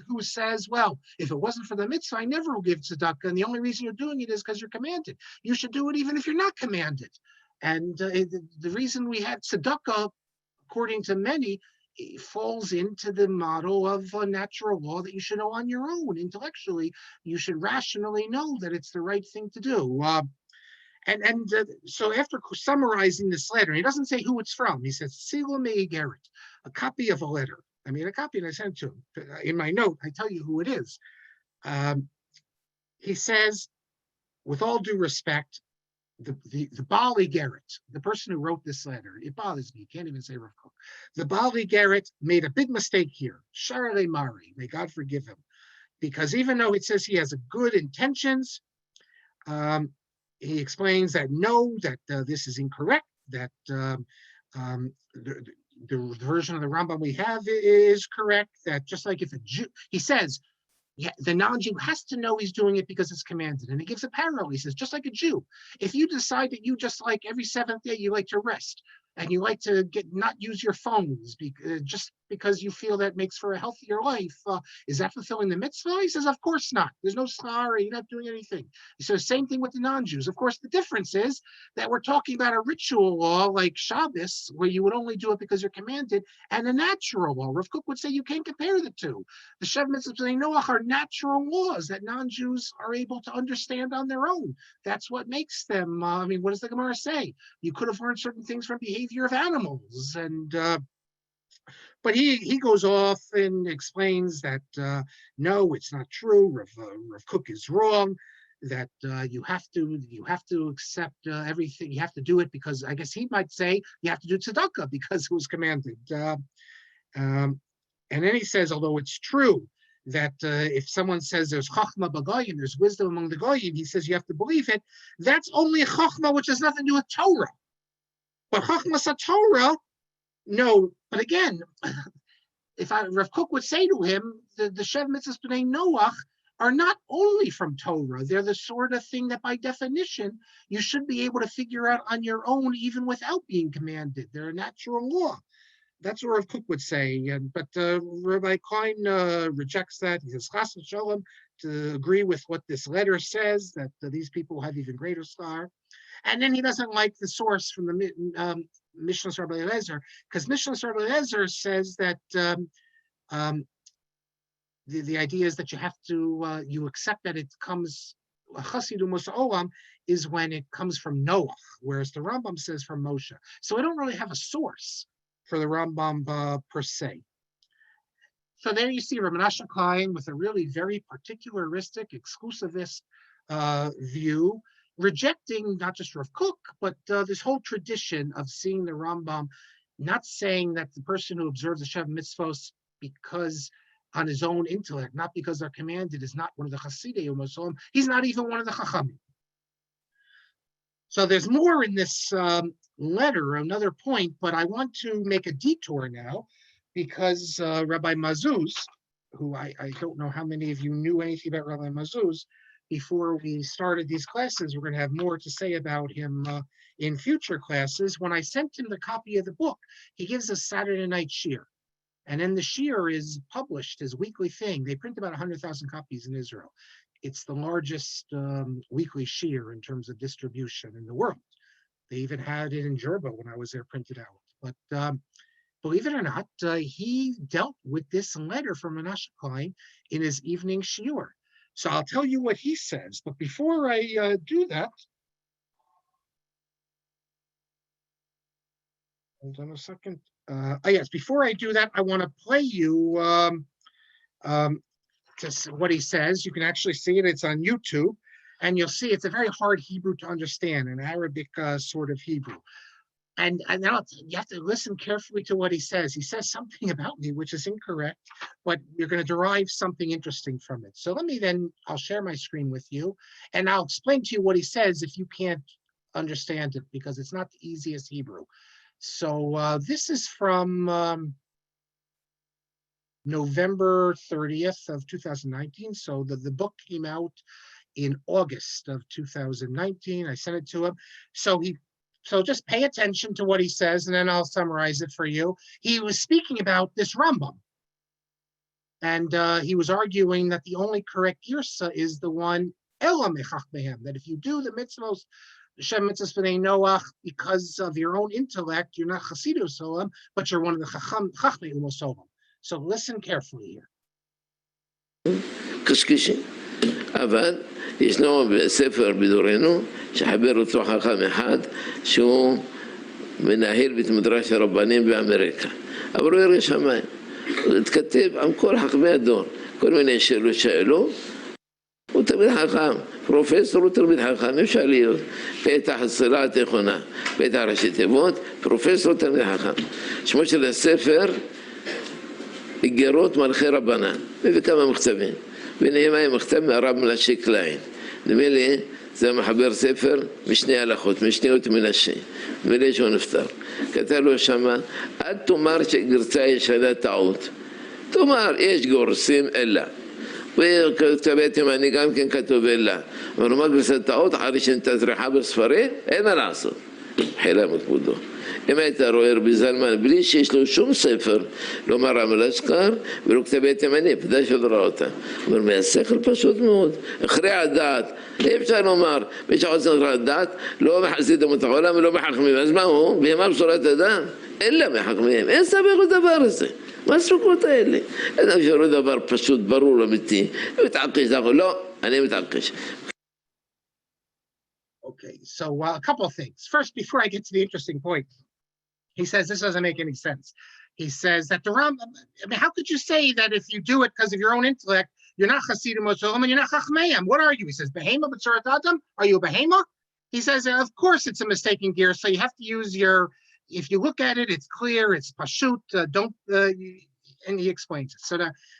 who says, well, if it wasn't for the mitzvah, I never will give tzedakah, and the only reason you're doing it is because you're commanded. You should do it even if you're not commanded. And the reason we had tzedakah, according to many, falls into the model of a natural law that you should know on your own intellectually. You should rationally know that it's the right thing to do. So after summarizing this letter, he doesn't say who it's from. He says, Silome Garrett, a copy of a letter. I made a copy and I sent it to him. In my note, I tell you who it is. He says, with all due respect, the Bali Garrett, the person who wrote this letter, it bothers me. You can't even say Rav Kook. The Bali Garrett made a big mistake here. Sharle Mari, may God forgive him, because even though it says he has good intentions, he explains that this is incorrect. That the version of the Rambam we have is correct. That just like if a Jew, he says, yeah, the non-Jew has to know he's doing it because it's commanded. And he gives a parallel. He says, just like a Jew, if you decide that you just like every seventh day, you like to rest and you like to not use your phones just because you feel that makes for a healthier life, is that fulfilling the mitzvah? He says, of course not. There's no schar, you're not doing anything. He says, same thing with the non-Jews. Of course, the difference is that we're talking about a ritual law like Shabbos, where you would only do it because you're commanded, and a natural law. Rav Kook would say you can't compare the two. The Shev mitzvahs of Noach are natural laws that non-Jews are able to understand on their own. That's what makes them, what does the Gemara say? You could have learned certain things from behavior of animals. But he goes off and explains that, no, it's not true. Rav Kook is wrong. That you have to accept everything. You have to do it because I guess he might say you have to do tzedakah because it was commanded. And then he says, although it's true that if someone says there's chachma b'goyim, there's wisdom among the goyim, he says you have to believe it. That's only a chachma which has nothing to do with Torah. But chachma Torah, no. But again, if Rav Kook would say to him, the Shev mitzvahs b'nei Noach are not only from Torah. They're the sort of thing that by definition you should be able to figure out on your own even without being commanded. They're a natural law. That's what Rav Kook would say. But Rabbi Klein rejects that. He says, Chas v'sholom, to agree with what this letter says, that these people have even greater schar. And then he doesn't like the source from the Mishnah Rabbi Eliezer, because Mishnah Rabbi Eliezer says that the idea is that you have to, you accept that it comes, Chasidu Musa Olam is when it comes from Noach, whereas the Rambam says from Moshe. So I don't really have a source for the Rambam per se. So there you see Rav Menashe Klein with a really very particularistic, exclusivist view, rejecting not just Rav Kook, but this whole tradition of seeing the Rambam, not saying that the person who observes the Shev mitzvos because on his own intellect, not because they're commanded, is not one of the Chasidei Umasom. He's not even one of the Chachamim. So there's more in this letter, another point, but I want to make a detour now because Rabbi Mazuz, who I don't know how many of you knew anything about Rabbi Mazuz, before we started these classes, we're going to have more to say about him in future classes. When I sent him the copy of the book, he gives us Saturday night shiur. And then the shiur is published as weekly thing. They print about 100,000 copies in Israel. It's the largest weekly shiur in terms of distribution in the world. They even had it in Jerba when I was there printed out. But believe it or not, he dealt with this letter from Menashe Klein in his evening shiur. So I'll tell you what he says. But before I do that, hold on a second. Yes, before I do that, I want to play you what he says. You can actually see it. It's on YouTube. And you'll see it's a very hard Hebrew to understand, an Arabic sort of Hebrew. And now you have to listen carefully to what he says. He says something about me, which is incorrect, but you're going to derive something interesting from it. So I'll share my screen with you, and I'll explain to you what he says if you can't understand it, because it's not the easiest Hebrew. So this is from November 30th of 2019. So the book came out in August of 2019. I sent it to him. So just pay attention to what he says, and then I'll summarize it for you. He was speaking about this Rambam. And he was arguing that the only correct girsa is the one Ela mechachmehem, that if you do the mitzvos, Shem mitzvos b'nei Noach, because of your own intellect, you're not chasidus olam, but you're one of the chachmei umos olam. So listen carefully here. קשקשים. אבל ישנו ספר בדורנו שחבר אותו חכם אחד שהוא מנהל בית מדרש הרבנים באמריקה. אבל הוא ירא שמיים. הוא התכתב עם כל חכמי הדור. כל מיני שאלות שאלו. הוא תלמיד חכם. פרופסור הוא תלמיד חכם. אפשר להיות פתח הסלע התיכונה. פתח ראשי תיבות. פרופסור תלמיד חכם. שמו של הספר איגרות מלכי רבנן. מביא כמה מכתבים. ונאמר מכתב מהרב מנשה קליין. נדמה לי זה מחבר ספר משני הלכות, משניות מנשה. נדמה לי שהוא נפטר. כתב לו שמה, אל תאמר שגרסה ישנה טעות. תאמר, יש גורסים אלא. וכתבי תימני גם כן כתוב אלא. אבל מה גרסה טעות? אחרי שנתזרחה בספרים, אין מה לעשות. חילה מכבודו. אם היית רואה רבי זלמן בלי שיש לו שום ספר, לא מרם לשקר ולא כתבי תימני, ודאי שלא ראה אותה. אבל מהשכל פשוט מאוד, אחרי הדעת, אי אפשר לומר, מי שחוצה אחרי הדעת, לא מחסידים את העולם ולא מחכמים, אז מה הוא? בהמה בשורת אדם? אלא מחכמים, אין סבך לדבר הזה. מה הספקות האלה? אין אפשר דבר פשוט, ברור, אמיתי. מתעקש, לא, אני מתעקש. Okay, so a couple of things. First, before I get to the interesting point, he says this doesn't make any sense. He says that the Rambam, I mean, how could you say that if you do it because of your own intellect, you're not Hasidim Ozolim and you're not Chachmeim? What are you? He says, Behema B'tzurat Adam? Are you a Behema? He says, of course it's a mistaken gear, so you have to use your, if you look at it, it's clear, it's Pashut, and he explains it. So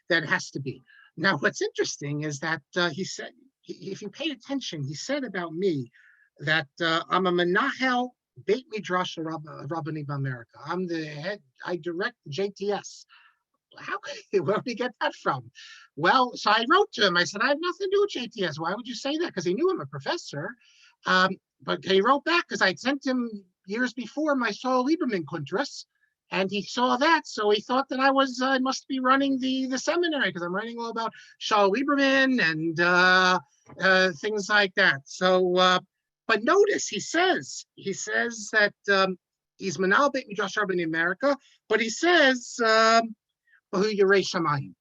that has to be. Now, what's interesting is that he said, if you paid attention, he said about me that I'm a Menahel Beit Midrash Rabbanim America. I'm the head, I direct JTS. Where did he get that from? Well, so I wrote to him. I said, I have nothing to do with JTS. Why would you say that? Because he knew I'm a professor. But he wrote back because I sent him years before my Saul Lieberman Kuntras, and he saw that. So he thought that I must be running the seminary because I'm writing all about Shaul Lieberman and things like that. So, but notice he says that he's Manal Beit Midrash Rabbanim America, but he says Bahu Yerei Shamayim.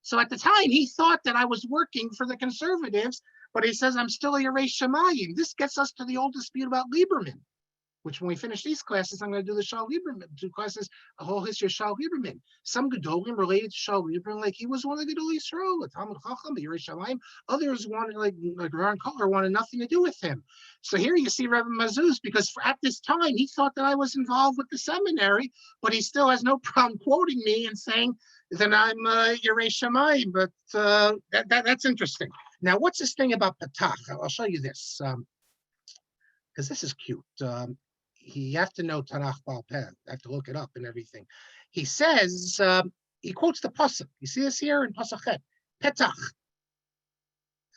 So at the time he thought that I was working for the conservatives, but he says I'm still a Yerei Shamayim. This gets us to the old dispute about Lieberman, which when we finish these classes, I'm going to do the Shaul Lieberman, 2 classes, a whole history of Shaul Lieberman. Some Gedolim related to Shaul Lieberman, like he was one of the Gedolei Yisrael, a Talmud Chacham, a Yerei Shamayim. Others wanted, like Ron Kohler, wanted nothing to do with him. So here you see Rebbe Mazuz, because at this time, he thought that I was involved with the seminary, but he still has no problem quoting me and saying that I'm Yerei Shamayim, but that's interesting. Now, what's this thing about Patach? I'll show you this, because this is cute. You have to know Tanakh Baal Peh. I have to look it up and everything. He says, he quotes the Pasuk. You see this here in Pasuk Chet, Petach.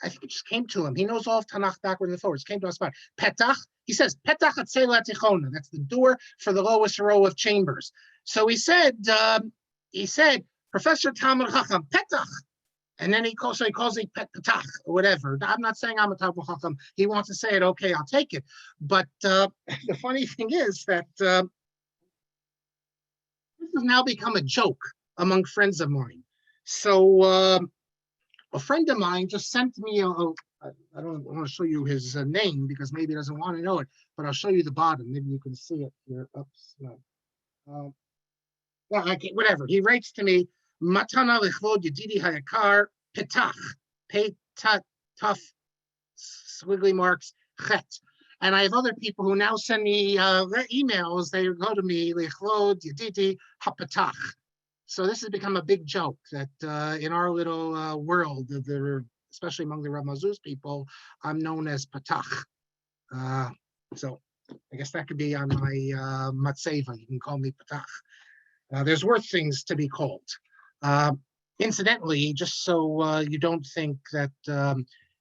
I think it just came to him. He knows all of Tanakh backwards and forwards. Came to us about Petach. He says, Petach Atzela Tichona. That's the door for the lowest row of chambers. So he said, Professor Talmud Chacham, Petach. And then he calls it Petach or whatever. I'm not saying I'm a Talmud Chacham. He wants to say it. Okay, I'll take it. But the funny thing is that this has now become a joke among friends of mine. So a friend of mine just sent me I don't want to show you his name because maybe he doesn't want to know it, but I'll show you the bottom. Maybe you can see it here. Oops, no. Well, okay, whatever. He writes to me, Matana lechlod yedidi hayakar petach tough squiggly marks chet. And I have other people who now send me emails. They go to me lechlod yedidi hapetach. So this has become a big joke that in our little world, especially among the Rav Mazuz people, I'm known as Patach. So I guess that could be on my matzeva. You can call me Patach. There's worse things to be called. Incidentally, just so you don't think that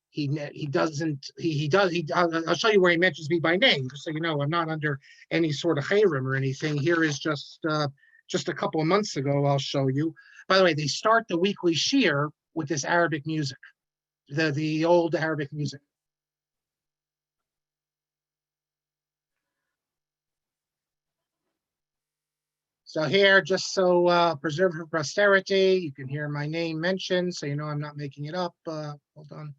he doesn't, he does, I'll show you where he mentions me by name, just so you know, I'm not under any sort of chayrim or anything. Here is just a couple of months ago, I'll show you. By the way, they start the weekly shiur with this Arabic music, the old Arabic music. So here, just so preserved for posterity, you can hear my name mentioned, so you know I'm not making it up. Hold on.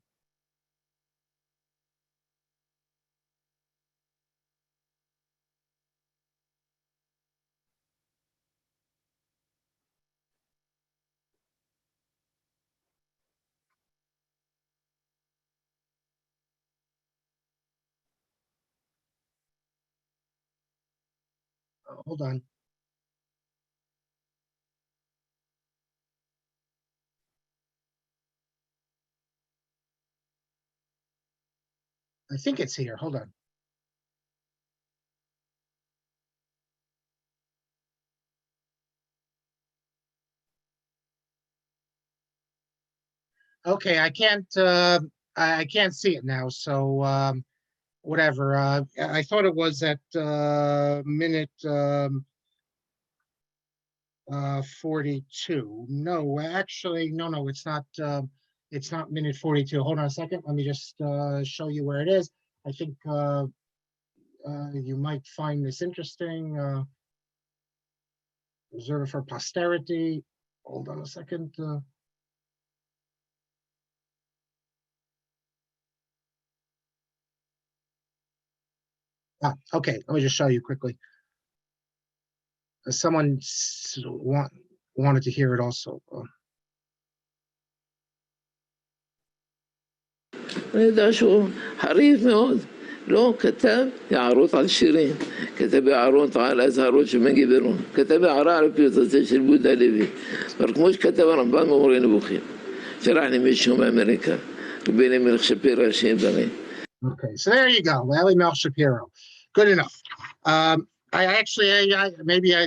Hold on. I think it's here. Hold on. Okay, I can't see it now. So whatever. I thought it was at minute 42. No, actually, no, it's not. It's not minute 42. Hold on a second. Let me just show you where it is. I think you might find this interesting. Reserve it for posterity. Hold on a second. Okay, let me just show you quickly. Someone wanted to hear it also. אני יודע שהוא חריף מאוד, לא כתב הערות על שירים, כתב הערות על אזהרות שמגיברו, כתב הערה על פיוטותיו של בודה הלוי, אבל כמו שכתב הרמב"ם במורה נבוכים, שלח לי מישהו מאמריקה, ובין המלך שפירו השם בריא. Okay, so there you go, Marc Shapiro. Good enough. I actually, maybe I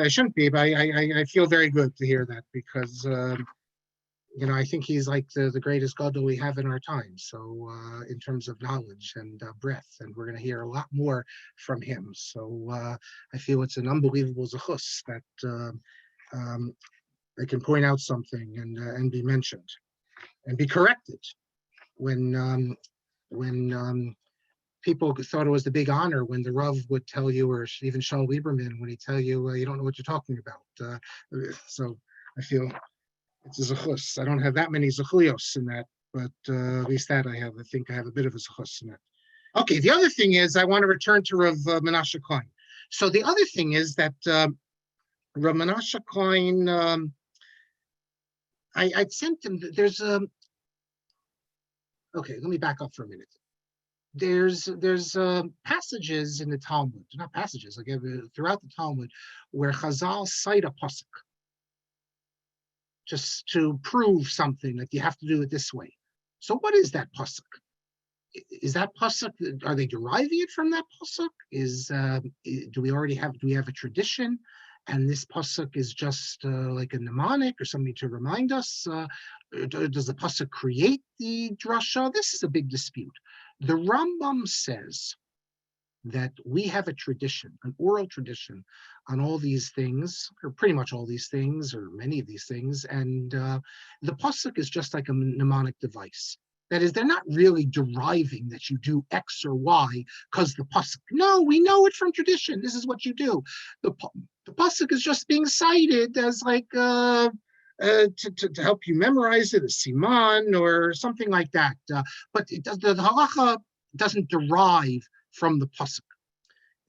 shouldn't be, but I feel very good to hear that because I think he's like the greatest gadol we have in our time. So in terms of knowledge and breadth, and we're going to hear a lot more from him. So I feel it's an unbelievable zechus that I can point out something and be mentioned and be corrected when people thought it was the big honor when the Rav would tell you, or even Shaul Lieberman, when he tell you, you don't know what you're talking about. So I feel it's a zechus. I don't have that many zechuyos in that, but at least that I have. I think I have a bit of a zechus in that. Okay, the other thing is I want to return to Rav Menashe Klein. So the other thing is that Rav Menashe Klein, I'd sent him, there's okay, let me back up for a minute. There's passages in the Talmud, not passages, like throughout the Talmud, where Chazal cite a pasuk just to prove something that you have to do it this way. So what is that pasuk? Is that pasuk? Are they deriving it from that pasuk? Do we have a tradition? And this pasuk is just like a mnemonic or something to remind us? Does the pasuk create the drasha? This is a big dispute. The Rambam says that we have a tradition, an oral tradition on all these things, or pretty much all these things, or many of these things, and the pasuk is just like a mnemonic device. That is, they're not really deriving that you do X or Y because the pasuk. No, we know it from tradition. This is what you do. The pasuk is just being cited as like to help you memorize it, a siman or something like that. But the halacha doesn't derive from the pasuk.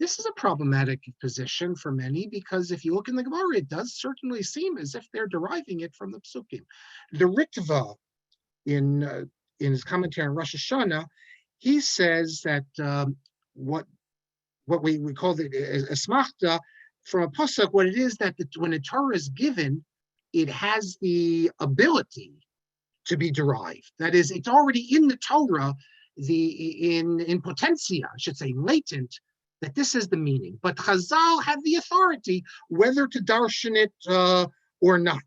This is a problematic position for many because if you look in the Gemara, it does certainly seem as if they're deriving it from the psukim. The Ritva in his commentary on Rosh Hashanah, he says that what we call the asmakhta from a pasuk, what it is that when a Torah is given, it has the ability to be derived. That is, it's already in the Torah, in potentia, I should say, latent, that this is the meaning. But Chazal have the authority whether to darshan it or not.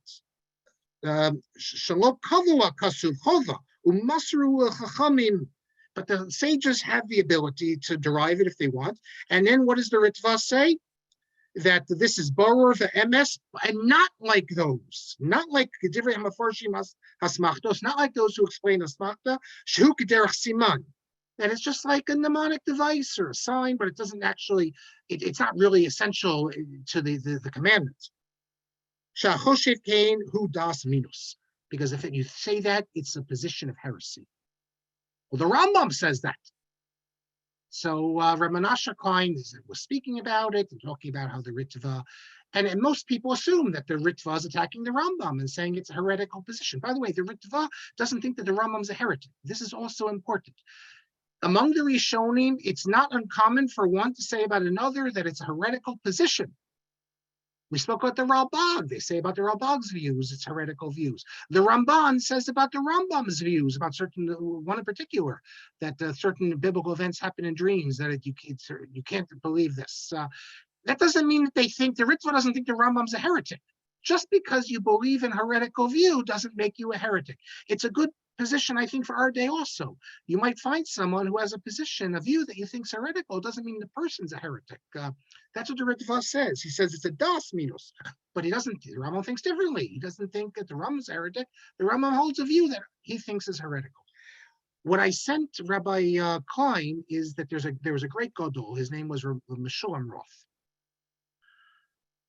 Shalom kavua kasuv chova umasru chachamim. But the sages have the ability to derive it if they want. And then what does the Ritva say? That this is boror MS, and not like those, not like different asmakhtos, not like those who explain asmakhta, shehu k'derech siman. That it's just like a mnemonic device or a sign, but it doesn't actually, it's not really essential to the commandments. Shachoshev kain hu das minus, because if you say that, it's a position of heresy. Well, the Rambam says that. So Ramanasha Klein was speaking about it and talking about how the Ritva, and most people assume that the Ritva is attacking the Rambam and saying it's a heretical position. By the way, the Ritva doesn't think that the Rambam's a heretic. This is also important. Among the Rishonim, it's not uncommon for one to say about another that it's a heretical position. We spoke about the Rambam. They say about the Rambam's views, it's heretical views. The Ramban says about the Rambam's views, about certain, one in particular, that certain biblical events happen in dreams, that you can't believe this. That doesn't mean that they think, the Ritva doesn't think the Rambam's a heretic. Just because you believe in heretical view doesn't make you a heretic. It's a good position, I think, for our day also. You might find someone who has a position, a view that you think is heretical. It doesn't mean the person's a heretic. That's what the Ritva says. He says it's a das minus, but he doesn't, the Rambam thinks differently. He doesn't think that the Rambam's a heretic. The Rambam holds a view that he thinks is heretical. What I sent Rabbi Klein is that there was a great gadol. His name was Meshulam Roth.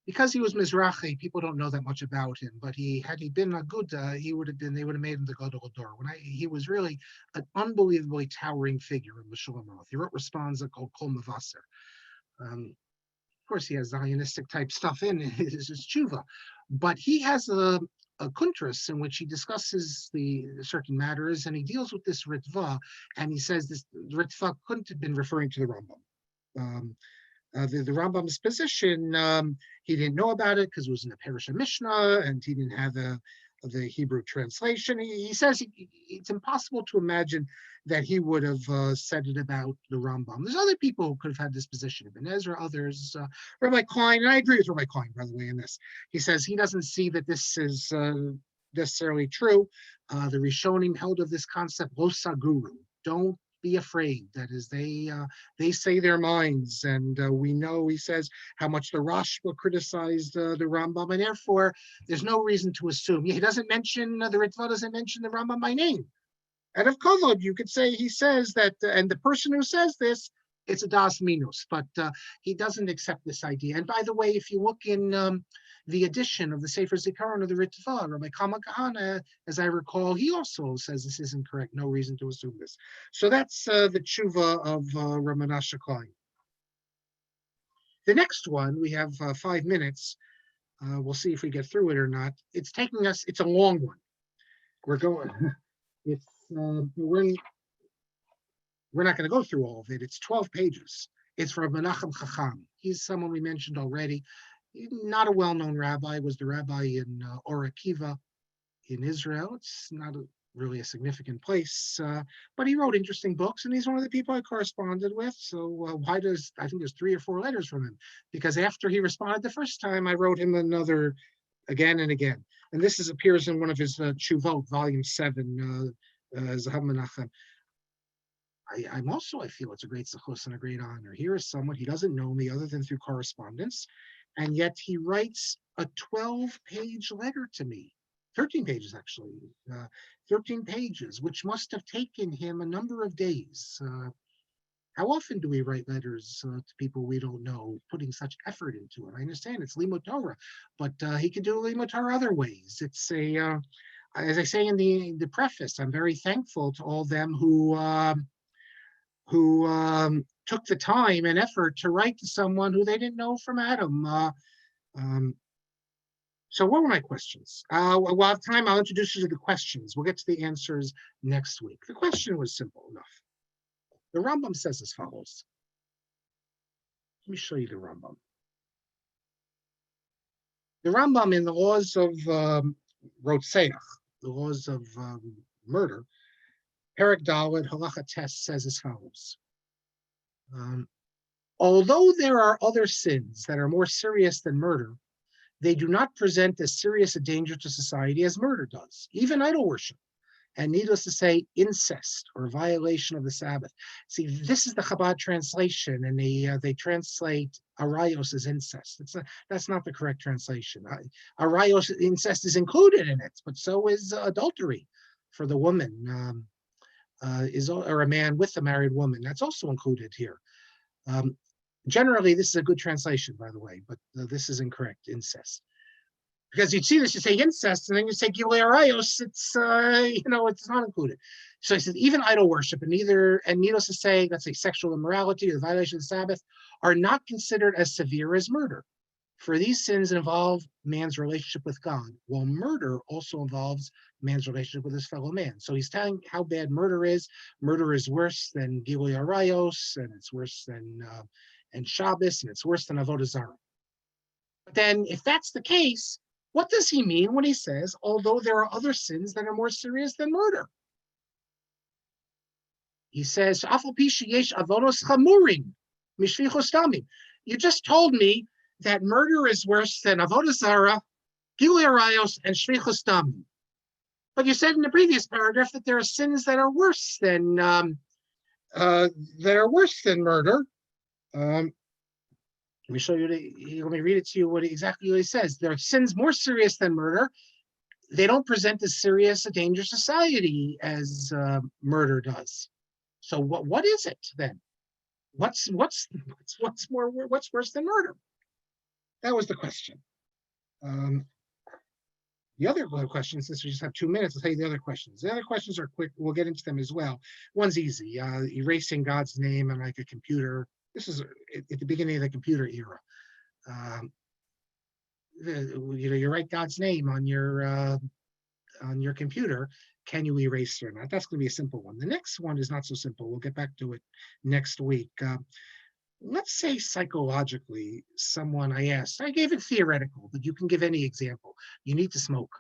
Because he was Mizrahi, people don't know that much about him. But had he been a good, they would have made him the Gadol Dor. He was really an unbelievably towering figure in Meshulam Roth. He wrote responsa called Kol Mavasser. Of course, he has Zionistic type stuff in his tshuva, but he has a kuntras in which he discusses the certain matters, and he deals with this Ritva, and he says this Ritva couldn't have been referring to the Rambam. The Rambam's position, he didn't know about it because it was in the Perusha Mishnah, and he didn't have the Hebrew translation. He says it's impossible to imagine that he would have said it about the Rambam. There's other people who could have had this position, Ibn Ezra, others. Rabbi Klein, and I agree with Rabbi Klein, by the way, in this. He says he doesn't see that this is necessarily true. The Rishonim held of this concept, lo saguru, don't be afraid. That is, they say their minds, and we know, he says, how much the Rashba criticized the Rambam, and therefore there's no reason to assume. He doesn't mention, the Ritva doesn't mention the Rambam by name. And of Kavod, you could say he says that, and the person who says this, it's a das minus, but he doesn't accept this idea. And by the way, if you look in the edition of the Sefer Zikaron of the Ritva, Rabbi Kama Kahana, as I recall, he also says this isn't correct. No reason to assume this. So that's the tshuva of Ramanasha Klein. The next one, we have 5 minutes. We'll see if we get through it or not. It's taking us, it's a long one. We're going, it's, we're not going to go through all of it. It's 12 pages. It's from Menachem Chacham. He's someone we mentioned already. Not a well-known rabbi, was the rabbi in Or Akiva in Israel. It's not really a significant place, but he wrote interesting books, and he's one of the people I corresponded with. So I think there's 3 or 4 letters from him, because after he responded the first time, I wrote him another again and again. And this appears in one of his Tshuvot, volume 7, Zahav Menachem. I feel it's a great zechus and a great honor. Here is someone, he doesn't know me other than through correspondence, and yet he writes a 12-page letter to me, 13 pages actually, 13 pages, which must have taken him a number of days. How often do we write letters to people we don't know, putting such effort into it? I understand it's Limud Torah, but he could do Limud Torah other ways. It's as I say in the preface, I'm very thankful to all them who took the time and effort to write to someone who they didn't know from Adam. So what were my questions? We'll have time. I'll introduce you to the questions. We'll get to the answers next week. The question was simple enough. The Rambam says as follows. Let me show you the Rambam. The Rambam in the laws of Rotseach, the laws of murder, Perek Daled Halacha Tes says as follows. Although there are other sins that are more serious than murder, they do not present as serious a danger to society as murder does, even idol worship. And needless to say, incest or violation of the Sabbath. See, this is the Chabad translation, and they translate arayos as incest. That's not the correct translation. Arayos, incest is included in it, but so is adultery for the woman, or a man with a married woman. That's also included here. Generally, this is a good translation, by the way, but this is incorrect, incest. Because you'd see this, you say incest, and then you say gilui arayos, it's not included. So he says even idol worship and needless to say, let's say sexual immorality or the violation of the Sabbath are not considered as severe as murder. For these sins involve man's relationship with God, while murder also involves man's relationship with his fellow man. So he's telling how bad murder is. Murder is worse than gilui arayos, and it's worse than and Shabbos, and it's worse than avodah zarah. But then, if that's the case, what does he mean when he says, although there are other sins that are more serious than murder? He says, you just told me that murder is worse than avodah zarah, gilui arayos, and shvichus damim. But you said in the previous paragraph that there are sins that are worse than murder. Let me show you. Let me read it to you. Exactly what he says. There are sins more serious than murder. They don't present as serious a danger to society as murder does. So what is it then? What's worse than murder? That was the question. The other question, since we just have 2 minutes, I'll tell you the other questions. The other questions are quick. We'll get into them as well. One's easy. Erasing God's name on like a computer. This is at the beginning of the computer era. You write God's name on your computer. Can you erase it or not? That's going to be a simple one. The next one is not so simple. We'll get back to it next week. Let's say psychologically, someone I gave it theoretical, but you can give any example. You need to smoke.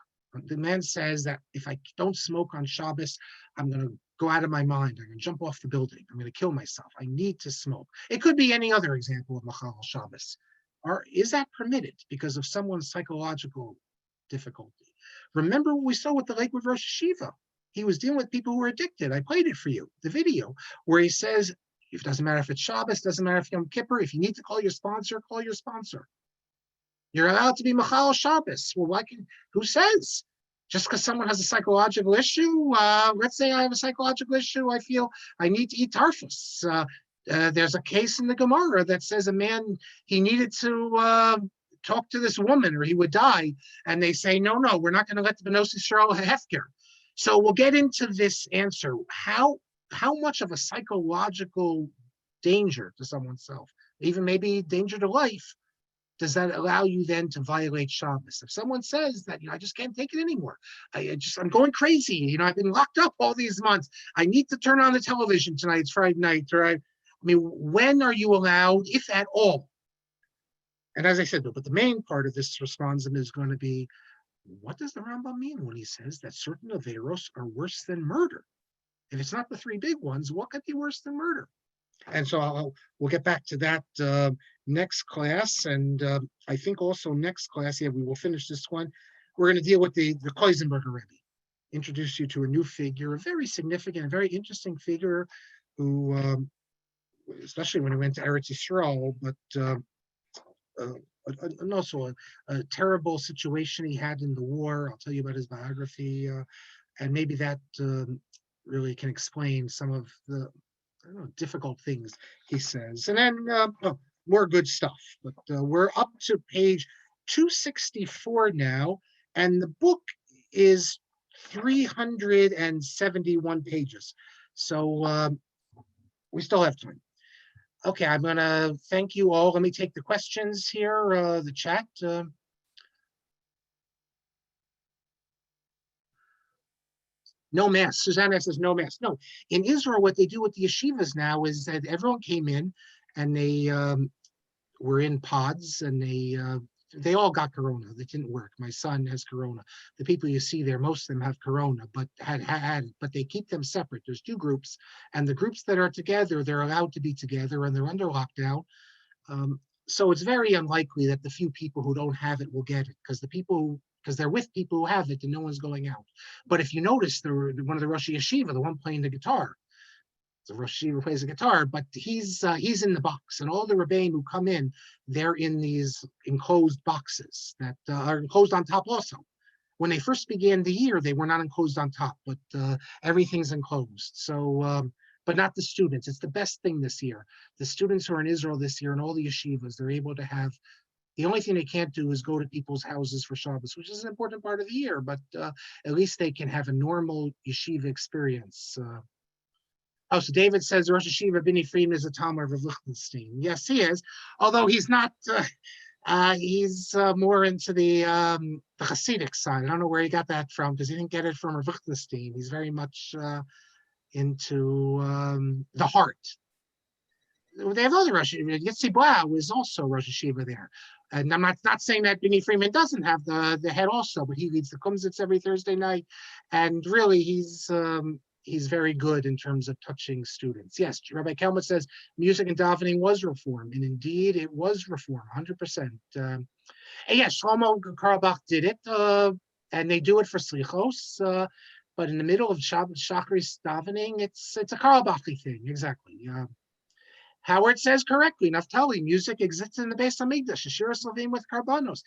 The man says that if I don't smoke on Shabbos, I'm going to go out of my mind. I'm going to jump off the building. I'm going to kill myself. I need to smoke. It could be any other example of Machal Shabbos. Or is that permitted because of someone's psychological difficulty? Remember what we saw with the Lakewood Rosh Yeshiva. He was dealing with people who were addicted. I played it for you, the video, where he says, it doesn't matter if it's Shabbos, doesn't matter if Yom Kippur, if you need to call your sponsor, call your sponsor. You're allowed to be Machal Shabbos. Well, who says? Just because someone has a psychological issue, let's say I have a psychological issue, I feel I need to eat tarfus. There's a case in the Gemara that says a man, he needed to talk to this woman or he would die. And they say, no, we're not going to let the Benos Yisrael hefker. So we'll get into this answer. How much of a psychological danger to someone's self, even maybe danger to life, does that allow you then to violate Shabbos? If someone says that, I just can't take it anymore. I'm going crazy. I've been locked up all these months. I need to turn on the television tonight. It's Friday night. Right? When are you allowed, if at all? And as I said, but the main part of this responsum is going to be, what does the Rambam mean when he says that certain averos are worse than murder? If it's not the three big ones, what could be worse than murder? And so we'll get back to that next class. And I think also next class, we will finish this one. We're going to deal with the Koisenberger Rebbe, introduce you to a new figure, a very significant, very interesting figure who, especially when he went to Eretz Yisrael, but and also a terrible situation he had in the war. I'll tell you about his biography, and maybe that really can explain some of the difficult things he says. And then more good stuff. But we're up to page 264 now, and the book is 371 pages. So we still have time. Okay, I'm going to thank you all. Let me take the questions here, the chat. No mass. Susanna says no mass. No, in Israel, what they do with the yeshivas now is that everyone came in and they were in pods and they they all got corona. That didn't work. My son has corona. The people you see there, most of them have corona, but but they keep them separate. There's two groups, and the groups that are together, they're allowed to be together, and they're under lockdown. So it's very unlikely that the few people who don't have it will get it, because they're with people who have it and no one's going out. But if you notice, one of the Rosh Yeshiva, the one playing the guitar, the Rosh Yeshiva plays the guitar, but he's in the box, and all the Rebbeim who come in, they're in these enclosed boxes that are enclosed on top also. When they first began the year, they were not enclosed on top, but everything's enclosed. So, but not the students. It's the best thing this year. The students who are in Israel this year and all the yeshivas, they're able to have. The only thing they can't do is go to people's houses for Shabbos, which is an important part of the year, but at least they can have a normal yeshiva experience. So David says Rosh Yeshiva B'nai Friedman is a Talmud of Liechtenstein. Yes, he is, although he's not. He's more into the Hasidic side. I don't know where he got that from, because he didn't get it from Rav Liechtenstein. He's very much into the heart. They have other Rosh Yeshiva. Yitzi Blau is also Rosh Yeshiva there. And I'm not saying that B'nai Friedman doesn't have the head also, but he leads the Kumsitz every Thursday night. And really, he's very good in terms of touching students. Yes, Rabbi Kelman says music and davening was reform, and indeed it was reform, 100%. And yes, Shlomo Karlbach did it, and they do it for slichos, but in the middle of Shachris davening, it's a Karlbachi thing, exactly. Howard says correctly, Naftali, music exists in the Beis Hamikdash, Shira Slavim with Karbanos.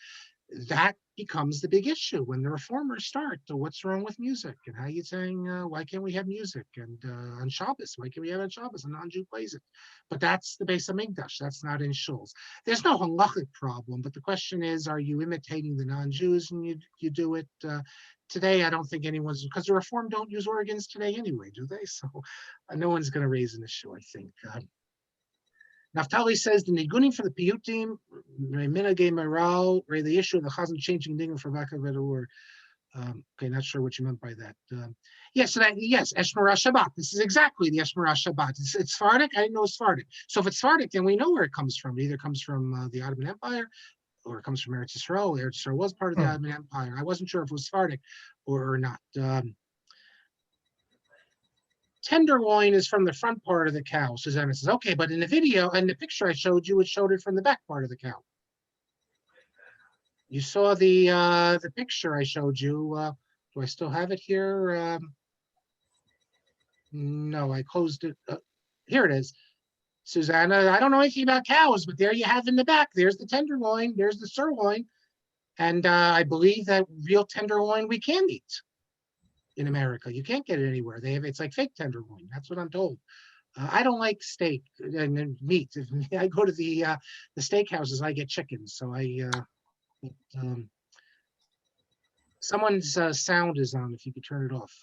That becomes the big issue when the reformers start. So what's wrong with music? And how are you saying, why can't we have music? And on Shabbos, why can't we have it on Shabbos? A non-Jew plays it. But that's the Beis Hamikdash. That's not in shuls. There's no halachic problem, but the question is, are you imitating the non-Jews and you do it? Today, I don't think anyone's, because the Reform don't use organs today anyway, do they? So no one's going to raise an issue, I think. Naftali says the nigunim for the piyutim, minagay moral, the issue of the chazan changing dingle for vakavedur. Okay, not sure what you meant by that. Yes, so yes, Eshmara Shabbat. This is exactly the Eshmara Shabbat. It's Sephardic. I didn't know it's Sephardic. So if it's Sephardic, then we know where it comes from. It either comes from the Ottoman Empire, or it comes from Eretz Yisrael. Eretz Yisrael was part of the Ottoman Empire. I wasn't sure if it was Sephardic or not. Tenderloin is from the front part of the cow, Susanna says. Okay, but in the video and the picture I showed you, it showed it from the back part of the cow. You saw the picture I showed you. Do I still have it here? No, I closed it. Here it is. Susanna, I don't know anything about cows, but there you have in the back. There's the tenderloin. There's the sirloin. And I believe that real tenderloin we can eat in America. You can't get it anywhere. It's like fake tenderloin. That's what I'm told. I don't like steak and meat. If I go to the steak houses, I get chicken. So someone's sound is on. If you could turn it off.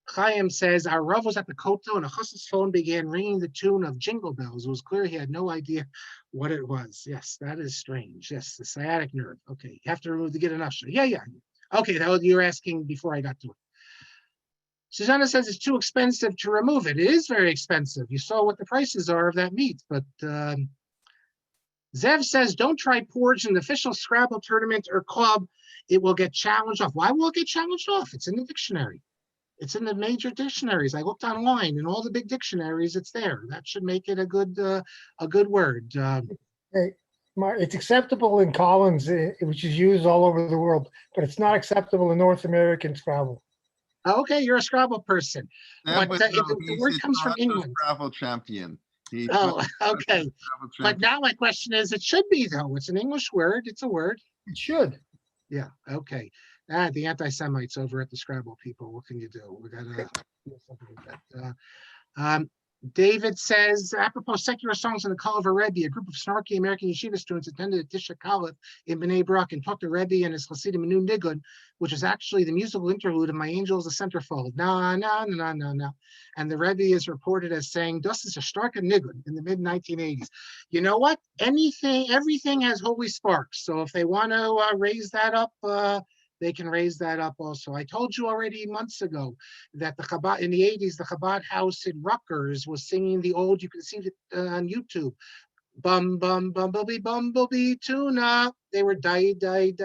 Chaim says our Rav was at the kotel and a chassid's phone began ringing the tune of Jingle Bells. It was clear he had no idea what it was. Yes, that is strange. Yes, the sciatic nerve. Okay, you have to get an usher. Yeah. Okay, that was, you were asking before I got to it. Susanna says it's too expensive to remove it. It is very expensive. You saw what the prices are of that meat. But Zev says, don't try porridge in the official Scrabble tournament or club. It will get challenged off. Why will it get challenged off? It's in the dictionary. It's in the major dictionaries. I looked online in all the big dictionaries. It's there. That should make it a good word. Hey, Mark, it's acceptable in Collins, which is used all over the world, but it's not acceptable in North American Scrabble. Okay, you're a Scrabble person, but the word comes from England. Scrabble champion. Okay. But now my question is, it should be though. It's an English word. It's a word. It should. Yeah. Okay. The anti-Semites over at the Scrabble people. What can you do? We got to do something like that. David says, apropos secular songs in the Kol of a Rebbe, a group of snarky American yeshiva students attended a Tisha Kalev in Bnei Brak and taught the Rebbe and his Hasidim New Nigun, which is actually the musical interlude of My Angel is a Centerfold. No. And the Rebbe is reported as saying, Das is a starke Nigun in the mid-1980s. You know what? Everything has holy sparks. So if they want to raise that up, they can raise that up also. I told you already months ago that the Chabad in the 80s, the Chabad house in Rutgers was singing the old, you can see it on YouTube, bumblebee, tuna. They were die. And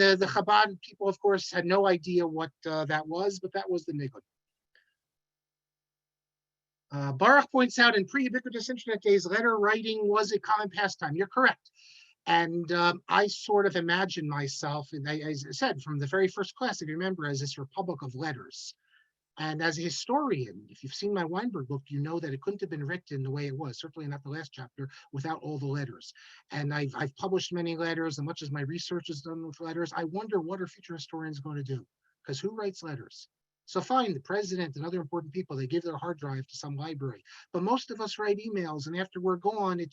the Chabad people, of course, had no idea what that was, but that was the Nikkur. Baruch points out in pre-ubiquitous internet days, letter writing was a common pastime. You're correct. And I sort of imagine myself, and as I said, from the very first class, if you remember, as this republic of letters. And as a historian, if you've seen my Weinberg book, you know that it couldn't have been written the way it was, certainly not the last chapter, without all the letters. And I've published many letters, and much as my research is done with letters, I wonder what are future historians going to do? Because who writes letters? So fine, the president and other important people, they give their hard drive to some library. But most of us write emails, and after we're gone, it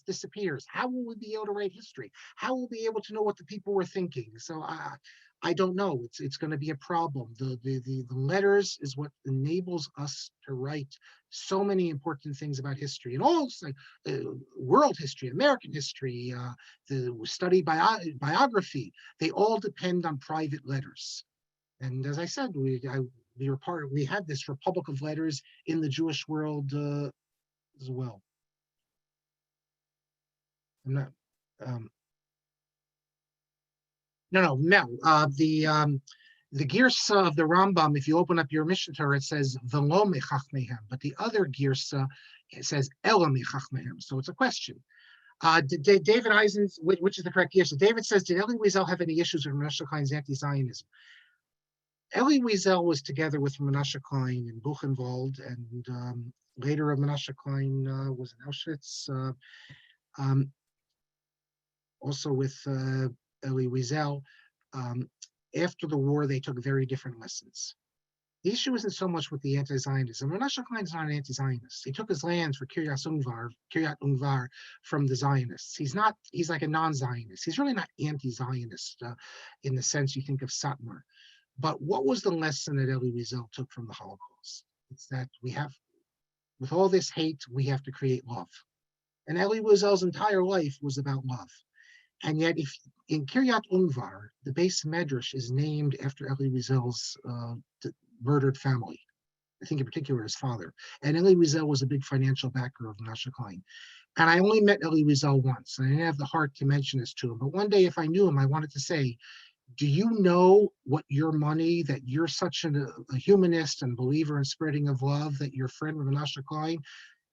disappears. How will we be able to write history? How will we be able to know what the people were thinking? So I don't know. It's going to be a problem. The letters is what enables us to write so many important things about history, and all like world history, American history, the study biography. They all depend on private letters. And as I said, we had this republic of letters in the Jewish world as well. I'm not. No. The girsa of the Rambam, if you open up your Mishnah Torah, it says v'lo mechachmehem, but the other girsa it says ela mechachmehem. So it's a question. David Eisen's, which is the correct girsa? David says, did Elie Wiesel have any issues with Menashe Klein's anti-Zionism? Elie Wiesel was together with Menashe Klein in Buchenwald, and later Menashe Klein was in Auschwitz. Also with Elie Wiesel. After the war, they took very different lessons. The issue isn't so much with the anti-Zionism. Menashe Klein's not an anti-Zionist. He took his lands for Kiryat Ungvar from the Zionists. He's like a non-Zionist. He's really not anti-Zionist in the sense you think of Satmar. But what was the lesson that Elie Wiesel took from the Holocaust? It's that with all this hate, we have to create love. And Elie Wiesel's entire life was about love. And yet, if in Kiryat Ungvar, the base medrash is named after Elie Wiesel's murdered family. I think in particular his father. And Elie Wiesel was a big financial backer of Menashe Klein. And I only met Elie Wiesel once, and I didn't have the heart to mention this to him. But one day, if I knew him, I wanted to say, do you know what your money, that you're such a humanist and believer in spreading of love, that your friend Menashe Klein,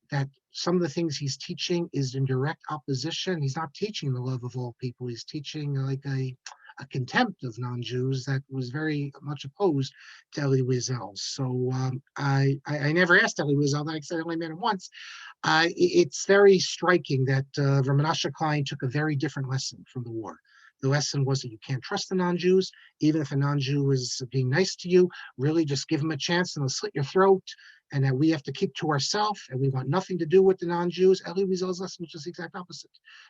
that some of the things he's teaching is in direct opposition? He's not teaching the love of all people. He's teaching like a contempt of non-Jews that was very much opposed to Elie Wiesel. So I never asked Elie Wiesel, like I said, I only met him once. It's very striking that Menashe Klein took a very different lesson from the war. The lesson was that you can't trust the non-Jews, even if a non-Jew is being nice to you, really just give them a chance and they'll slit your throat, and that we have to keep to ourselves, and we want nothing to do with the non-Jews. Elie Wiesel's lesson was just the exact opposite,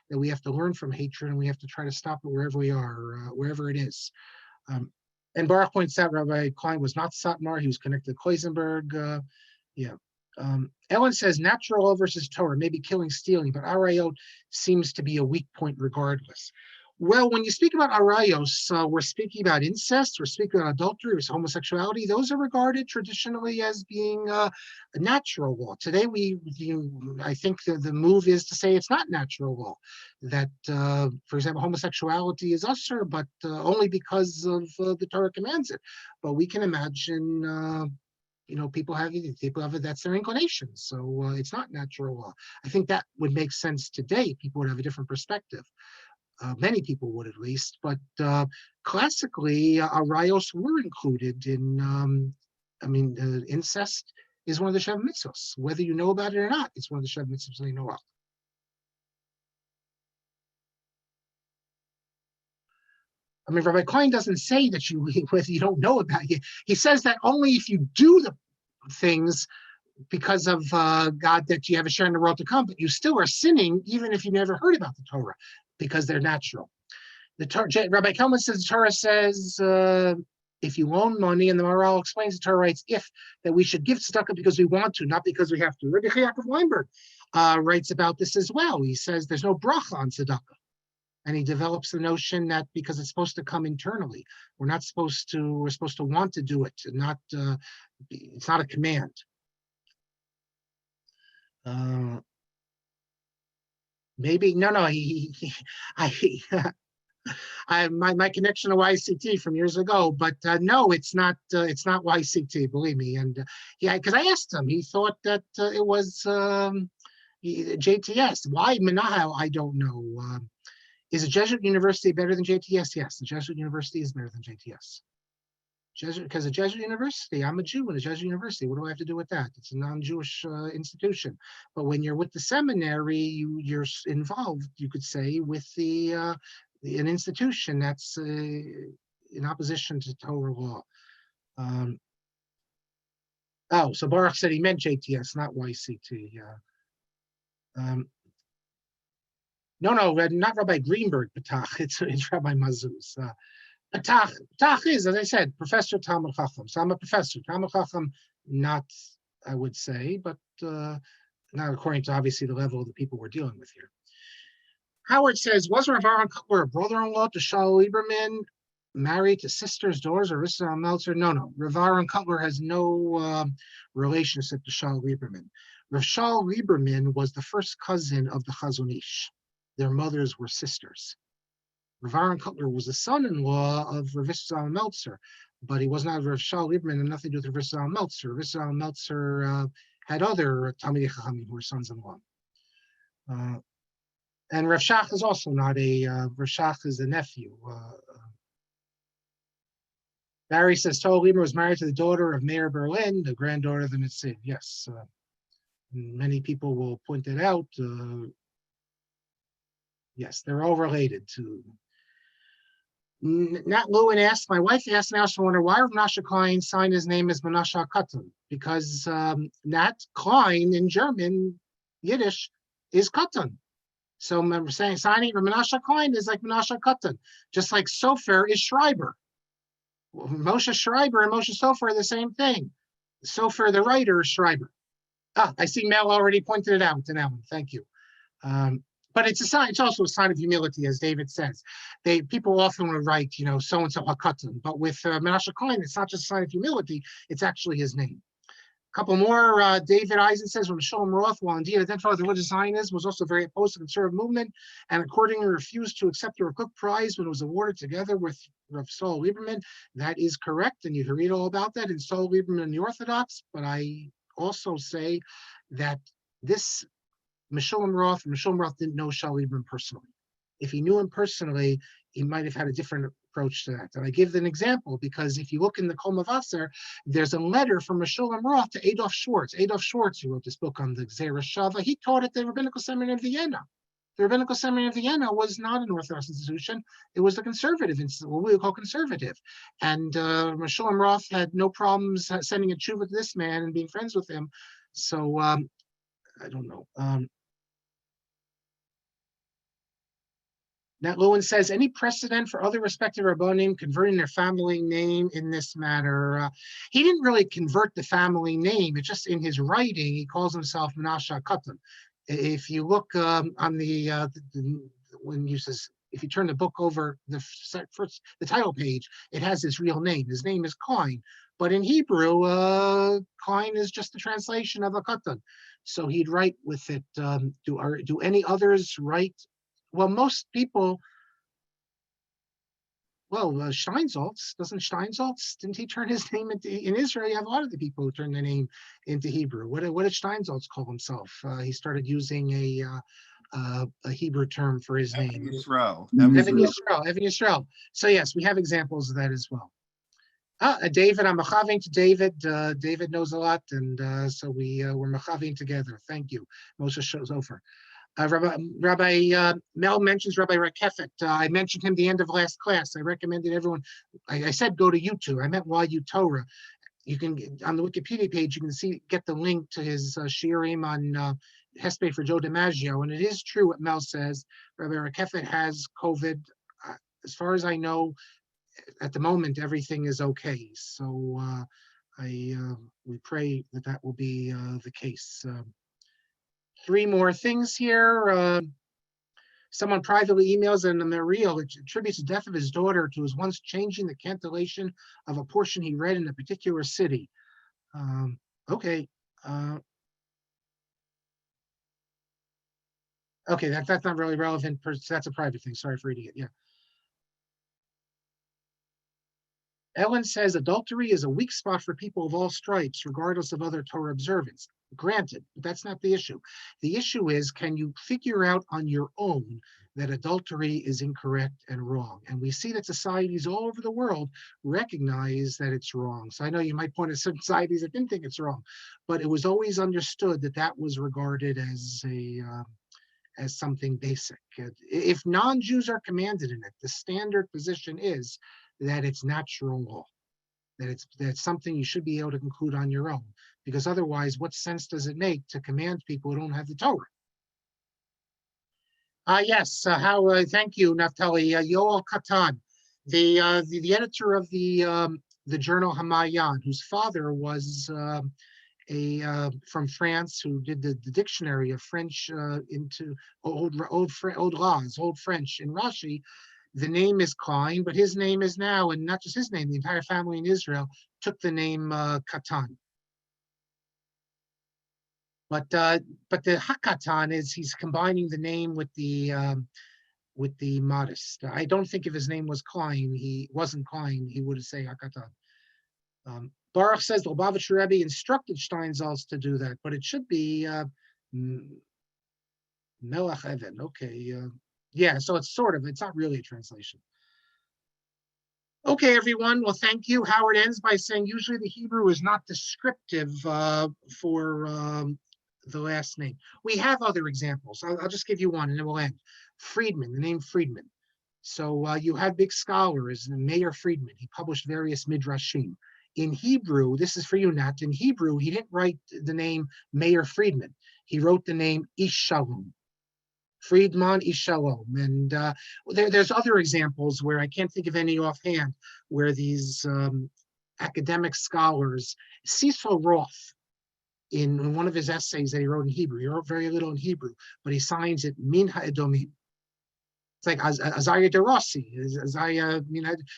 that we have to learn from hatred and we have to try to stop it wherever we are, wherever it is. And Baruch points out Rabbi Klein was not Satmar, he was connected to Kloisenberg. Ellen says natural law versus Torah, maybe killing, stealing, but Arayot seems to be a weak point regardless. Well, when you speak about arayos, we're speaking about incest, we're speaking about adultery, or homosexuality. Those are regarded traditionally as being a natural law. Today, I think the move is to say it's not natural law. That, for example, homosexuality is usher, but only because of the Torah commands it. But we can imagine people have it, that's their inclination. So it's not natural law. I think that would make sense today. People would have a different perspective. Many people would, at least, but classically, arayos were included in. Incest is one of the Shev Mitzvos. Whether you know about it or not, it's one of the Shev Mitzvos they know of. Rabbi Klein doesn't say that whether you don't know about it. He says that only if you do the things because of God, that you have a share in the world to come, but you still are sinning even if you never heard about the Torah, because they're natural. Rabbi Kelman says the Torah says if you loan money, and the Maharal explains the Torah writes that we should give tzedakah because we want to, not because we have to. Rabbi Yaakov Weinberg writes about this as well. He says there's no bracha on tzedakah. And he develops the notion that because it's supposed to come internally, we're supposed to want to do it, and not it's not a command. Maybe, no, my connection to YCT from years ago, but no, it's not YCT, believe me. And yeah, because I asked him, he thought that it was JTS. Why Manahal? I don't know. Is a Jesuit university better than JTS? Yes, the Jesuit university is better than JTS. Jesuit, because a Jesuit university, I'm a Jew in a Jesuit university. What do I have to do with that? It's a non-Jewish institution. But when you're with the seminary, you're involved, you could say, with an institution that's in opposition to Torah law. So Baruch said he meant JTS, not YCT. No, not Rabbi Greenberg, Patach. It's Rabbi Mazuz. Patach is, as I said, Professor Talmud Chacham. So I'm a professor. Talmud Chacham, not, I would say, but not according to obviously the level of the people we're dealing with here. Howard says, was Rav Aaron Cutler a brother-in-law to Shaul Lieberman, married to sisters, daughters, or Rissa Meltzer? No. Rav Aaron Cutler has no relationship to Shaul Lieberman. Rav Shaul Lieberman was the first cousin of the Chazon Ish. Their mothers were sisters. Rav Aaron Cutler was the son-in-law of Rav Israel Meltzer, but he was not Rav Shaul Lieberman and nothing to do with Rav Israel Meltzer. Rav Israel Meltzer had other Talmidei Chachamim who were sons-in-law. And Rav Shach is also not Rav Shach is a nephew. Barry says Shaul Lieberman was married to the daughter of Mayor Berlin, the granddaughter of the Nitziv. Yes, many people will point that out. Yes, they're all related to. Nat Lewin asked, my wife asked now, she wondered why Rav Menashe Klein signed his name as Menashe Katan, because Nat Klein in German, Yiddish, is Katan. So remember saying signing Rav Menashe Klein is like Menashe Katan, just like Sofer is Schreiber. Moshe Schreiber and Moshe Sofer are the same thing. Sofer, the writer, is Schreiber. I see Mel already pointed it out to Ellen. Thank you. But it's a sign. It's also a sign of humility, as David says. People often will write, so and so Hakatan. But with Menashe Klein, it's not just a sign of humility; it's actually his name. A couple more. David Eisen says, when Shalom Roth, while indeed identified as a religious Zionist, was also very opposed to the conservative movement, and accordingly refused to accept the Cook Prize when it was awarded together with Rav Saul Lieberman. That is correct, and you can read all about that in Saul Lieberman and the Orthodox. But I also say that this Meshulam Roth didn't know Shaul Lieberman personally. If he knew him personally, he might have had a different approach to that. And I give an example because if you look in the Kol Mavasser, there's a letter from Meshulam Roth to Adolf Schwartz. Adolf Schwartz, who wrote this book on the Gzeira Shava, he taught at the Rabbinical Seminary of Vienna. The Rabbinical Seminary of Vienna was not an Orthodox institution. It was a conservative institution, what we would call conservative. And Meshulam Roth had no problems sending a tshuva to this man and being friends with him. So I don't know. Nat Lewin says, any precedent for other respective Rabbanim converting their family name in this matter? He didn't really convert the family name. It's just in his writing, he calls himself Menashe Katan. If you look on when you says, if you turn the book over, the title page, it has his real name. His name is Klein. But in Hebrew, Klein is just a translation of a Katan. So he'd write with it. Do any others write? Well, most people, Steinsaltz, didn't he turn his name in Israel, you have a lot of the people who turn their name into Hebrew. What did Steinsaltz call himself? He started using a Hebrew term for his name. Yisrael. Evan Yisrael. So yes, we have examples of that as well. David, I'm machaving to David. David knows a lot, and so we're machaving together. Thank you. Moshe Sofer. Rabbi Mel mentions Rabbi Rakefet. I mentioned him the end of last class. I recommended everyone. I said go to YouTube. I meant YU Torah. You can on the Wikipedia page. You can get the link to his shiurim on Hesped for Joe DiMaggio. And it is true what Mel says. Rabbi Rakefet has COVID. As far as I know, at the moment everything is okay. So we pray that will be the case. Three more things here. Someone privately emails in the Mariel, attributes the death of his daughter to his once changing the cantillation of a portion he read in a particular city. Okay. Okay, that's not really relevant. That's a private thing. Sorry for reading it. Yeah. Ellen says adultery is a weak spot for people of all stripes, regardless of other Torah observance. Granted, but that's not the issue. The issue is, can you figure out on your own that adultery is incorrect and wrong? And we see that societies all over the world recognize that it's wrong. So I know you might point at some societies that didn't think it's wrong, but it was always understood that that was regarded as something basic. If non-Jews are commanded in it, the standard position is that it's natural law, that's something you should be able to conclude on your own, because otherwise, what sense does it make to command people who don't have the Torah? Yes, thank you, Naftali. Yoel Katan, the editor of the journal Hamayan, whose father was from France, who did the dictionary of French into old French in Rashi. The name is Klein, but his name is now, and not just his name, the entire family in Israel took the name Katan. But the Hakatan is he's combining the name with the modest. I don't think if his name was Klein, he wasn't Klein, he would say Hakatan. Baruch says the Lubavitcher Rebbe instructed Steinsaltz to do that, but it should be Melech Evan. Okay, yeah, so it's not really a translation. Okay, everyone. Well, thank you. Howard ends by saying usually the Hebrew is not descriptive for the last name. We have other examples. I'll just give you one and then we'll end. Friedman, the name Friedman. So you have big scholars, Meir Friedman. He published various midrashim. In Hebrew, this is for you, Nat. In Hebrew, he didn't write the name Meir Friedman. He wrote the name Ish Shalom. Friedman Ish Shalom. And there's other examples where I can't think of any offhand, where these academic scholars, Cecil Roth, in one of his essays that he wrote in Hebrew, he wrote very little in Hebrew, but he signs it Min HaEdomim. It's like Azariah de Rossi,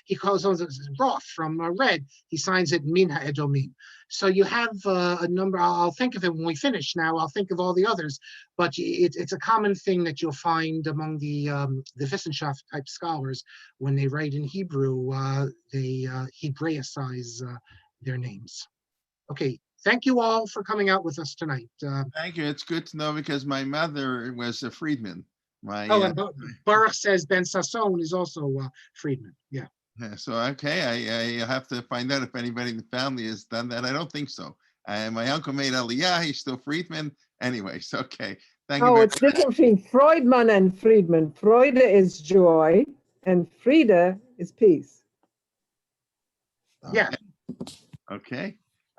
he calls on Roth from Red. He signs it Min HaEdomim. So you have a number. I'll think of it when we finish. Now I'll think of all the others. But it's a common thing that you'll find among the Wissenschaft type scholars when they write in Hebrew. They Hebraicize their names. Okay. Thank you all for coming out with us tonight. Thank you. It's good to know because my mother was a freedman. And Baruch says Ben Sasson is also freedman. Yeah. So, okay, I have to find out if anybody in the family has done that. I don't think so. My uncle made Aliyah. He's still freedman. Anyways, okay. Thank you. Oh, it's different between Freudman and Friedman. Freude is joy and Friede is peace. Yeah. Okay.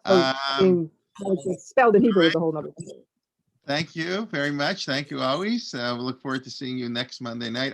It's spelled in Hebrew is a whole other thing. Thank you very much. Thank you always. We look forward to seeing you next Monday night.